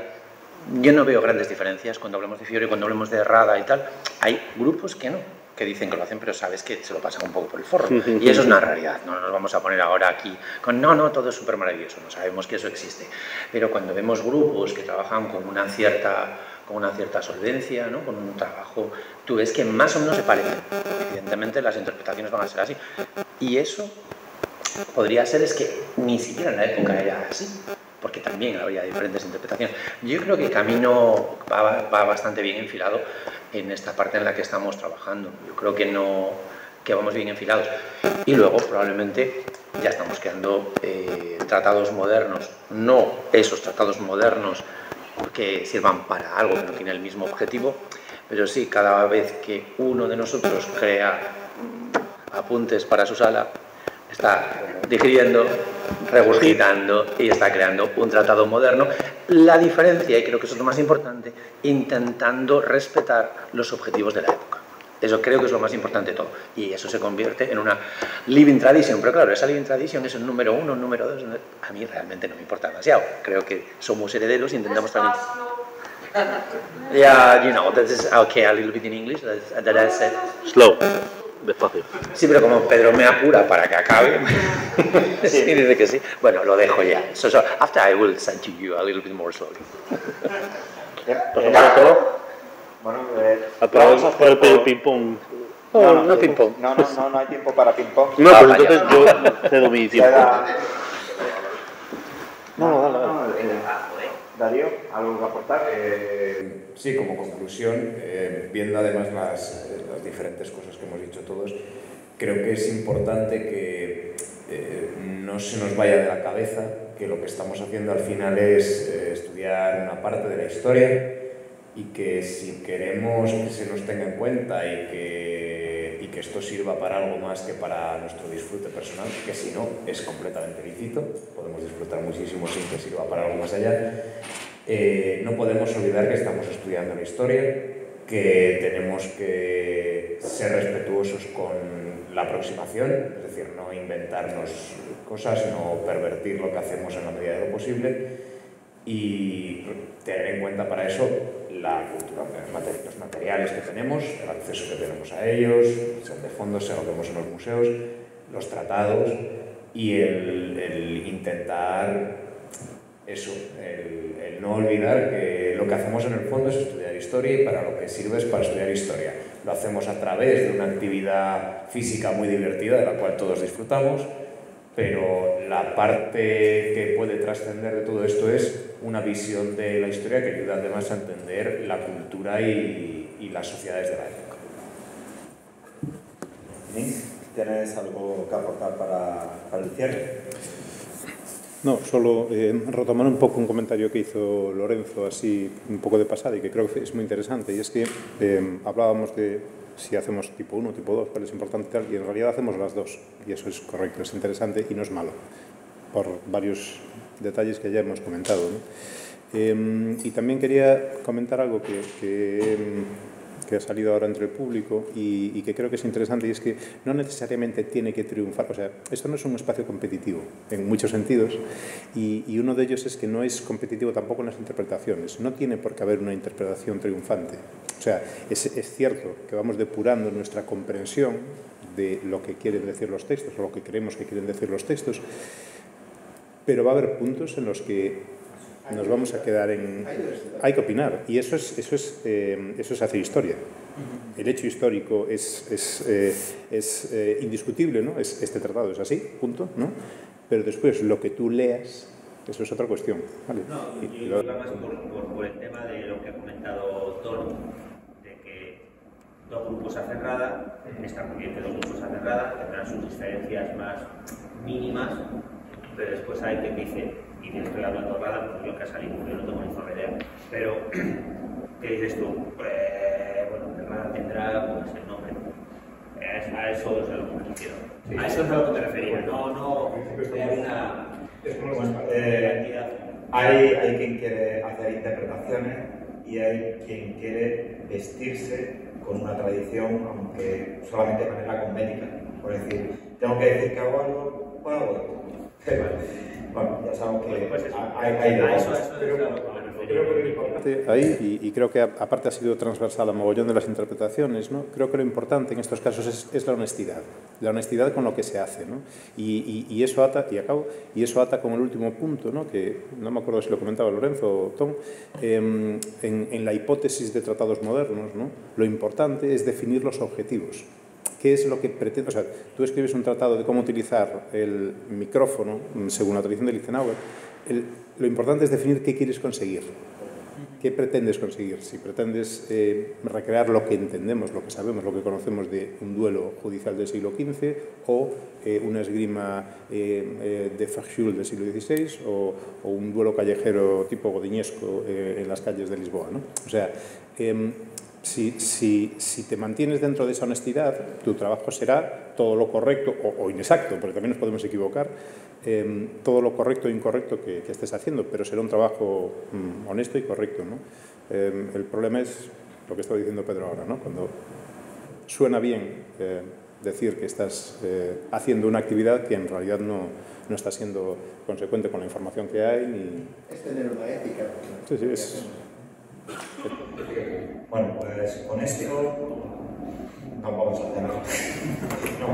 yo no veo grandes diferencias cuando hablamos de Fiore, cuando hablamos de RADA y tal. Hay grupos que no, que dicen que lo hacen, pero sabes que se lo pasan un poco por el forro. Y eso es una realidad. No nos vamos a poner ahora aquí con no, todo es súper maravilloso, no sabemos que eso existe. Pero cuando vemos grupos que trabajan con una cierta solvencia, ¿no? Con un trabajo, tú ves que más o menos se parecen. Evidentemente las interpretaciones van a ser así. Y eso podría ser es que ni siquiera en la época era así, porque también habría diferentes interpretaciones. Yo creo que el camino va bastante bien enfilado en esta parte en la que estamos trabajando. Yo creo que vamos bien enfilados. Y luego probablemente ya estamos creando tratados modernos, no esos tratados modernos que sirvan para algo que no tiene el mismo objetivo, pero sí, cada vez que uno de nosotros crea apuntes para su sala, está digiriendo, regurgitando y está creando un tratado moderno. La diferencia, y creo que eso es lo más importante, intentando respetar los objetivos de la época. Eso creo que es lo más importante de todo. Y eso se convierte en una living tradition. Pero claro, esa living tradition es el número 1, el número 2. A mí realmente no me importa demasiado. Creo que somos herederos y intentamos también... Yeah, you know, that is okay, a little bit in English. That I said. Slow. Despacio. Sí, pero como Pedro me apura para que acabe, sí, dice que sí. Bueno, lo dejo ya. So after I will send to you a little bit more slowly. Bueno, por el ping-pong. No ping-pong. No hay tiempo para ping-pong. No, pues entonces yo cedo mi tiempo. Dale. Darío, ¿algo que aportar? Sí, como conclusión, viendo además las diferentes cosas que hemos dicho todos, creo que es importante que no se nos vaya de la cabeza que lo que estamos haciendo al final es estudiar una parte de la historia, y que si queremos que se nos tenga en cuenta y que esto sirva para algo más que para nuestro disfrute personal, que si no es completamente lícito, podemos disfrutar muchísimo sin que sirva para algo más allá, no podemos olvidar que estamos estudiando la historia, que tenemos que ser respetuosos con la aproximación, es decir, no inventarnos cosas, no pervertir lo que hacemos en la medida de lo posible y tener en cuenta para eso la cultura, los materiales que tenemos, el acceso que tenemos a ellos, sean de fondos, sean lo que vemos en los museos, los tratados y el intentar eso, el no olvidar que lo que hacemos en el fondo es estudiar historia y para lo que sirve es para estudiar historia. Lo hacemos a través de una actividad física muy divertida de la cual todos disfrutamos, pero la parte que puede trascender de todo esto es una visión de la historia que ayuda además a entender la cultura y las sociedades de la época. ¿Tienes algo que aportar para el cierre? No, solo retomar un poco un comentario que hizo Lorenzo así un poco de pasada y que creo que es muy interesante, y es que hablábamos de si hacemos tipo 1, tipo 2, cuál es importante tal, y en realidad hacemos las dos, y eso es correcto, es interesante y no es malo, por varios detalles que ya hemos comentado, ¿no? Y también quería comentar algo que ha salido ahora entre el público y que creo que es interesante, y es que no necesariamente tiene que triunfar, o sea, esto no es un espacio competitivo en muchos sentidos, y uno de ellos es que no es competitivo tampoco en las interpretaciones, no tiene por qué haber una interpretación triunfante, o sea, es cierto que vamos depurando nuestra comprensión de lo que quieren decir los textos o lo que creemos que quieren decir los textos, pero va a haber puntos en los que nos vamos a quedar en... Hay que opinar, y eso es hacer historia. El hecho histórico es indiscutible, ¿no? Este tratado es así, punto, ¿no? Pero después, lo que tú leas, eso es otra cuestión, ¿vale? No, yo iba más por el tema de lo que ha comentado Tony, de que dos grupos a cerrada, está muy bien que dos grupos a cerrada, tendrán sus diferencias más mínimas, pero después hay quien dice, y te estoy hablando rara porque lo que ha salido, yo no tengo ni forma idea, pero ¿qué dices tú? Bueno, Cerrada tendrá pues el nombre. A eso es a lo que me refiero. Sí, a eso es a lo que me refería, no hay una... Hay quien quiere hacer interpretaciones y hay quien quiere vestirse con una tradición, aunque solamente de manera cosmética. Por decir, tengo que decir que hago algo, pues hago esto. Bueno, ya sabemos que hay de eso. Ahí, y creo que aparte ha sido transversal a mogollón de las interpretaciones, ¿no? Creo que lo importante en estos casos es la honestidad con lo que se hace, ¿no? Y eso ata, y acabo, y eso ata con el último punto, ¿no? Que no me acuerdo si lo comentaba Lorenzo o Tom, en la hipótesis de tratados modernos, ¿no? Lo importante es definir los objetivos. ¿Qué es lo que pretende? O sea, tú escribes un tratado de cómo utilizar el micrófono, según la tradición de Lichtenauer. Lo importante es definir qué quieres conseguir. ¿Qué pretendes conseguir? Si pretendes recrear lo que entendemos, lo que sabemos, lo que conocemos de un duelo judicial del siglo XV o una esgrima de Fachul del siglo XVI o un duelo callejero tipo godinesco en las calles de Lisboa, ¿no? O sea, si te mantienes dentro de esa honestidad, tu trabajo será todo lo correcto o inexacto, porque también nos podemos equivocar, todo lo correcto e incorrecto que estés haciendo, pero será un trabajo honesto y correcto, ¿no? El problema es lo que estaba diciendo Pedro ahora, ¿no? Cuando suena bien decir que estás haciendo una actividad que en realidad no está siendo consecuente con la información que hay. Es tener una ética. Sí, es... Bueno, pues con esto no vamos a hacer nada. No,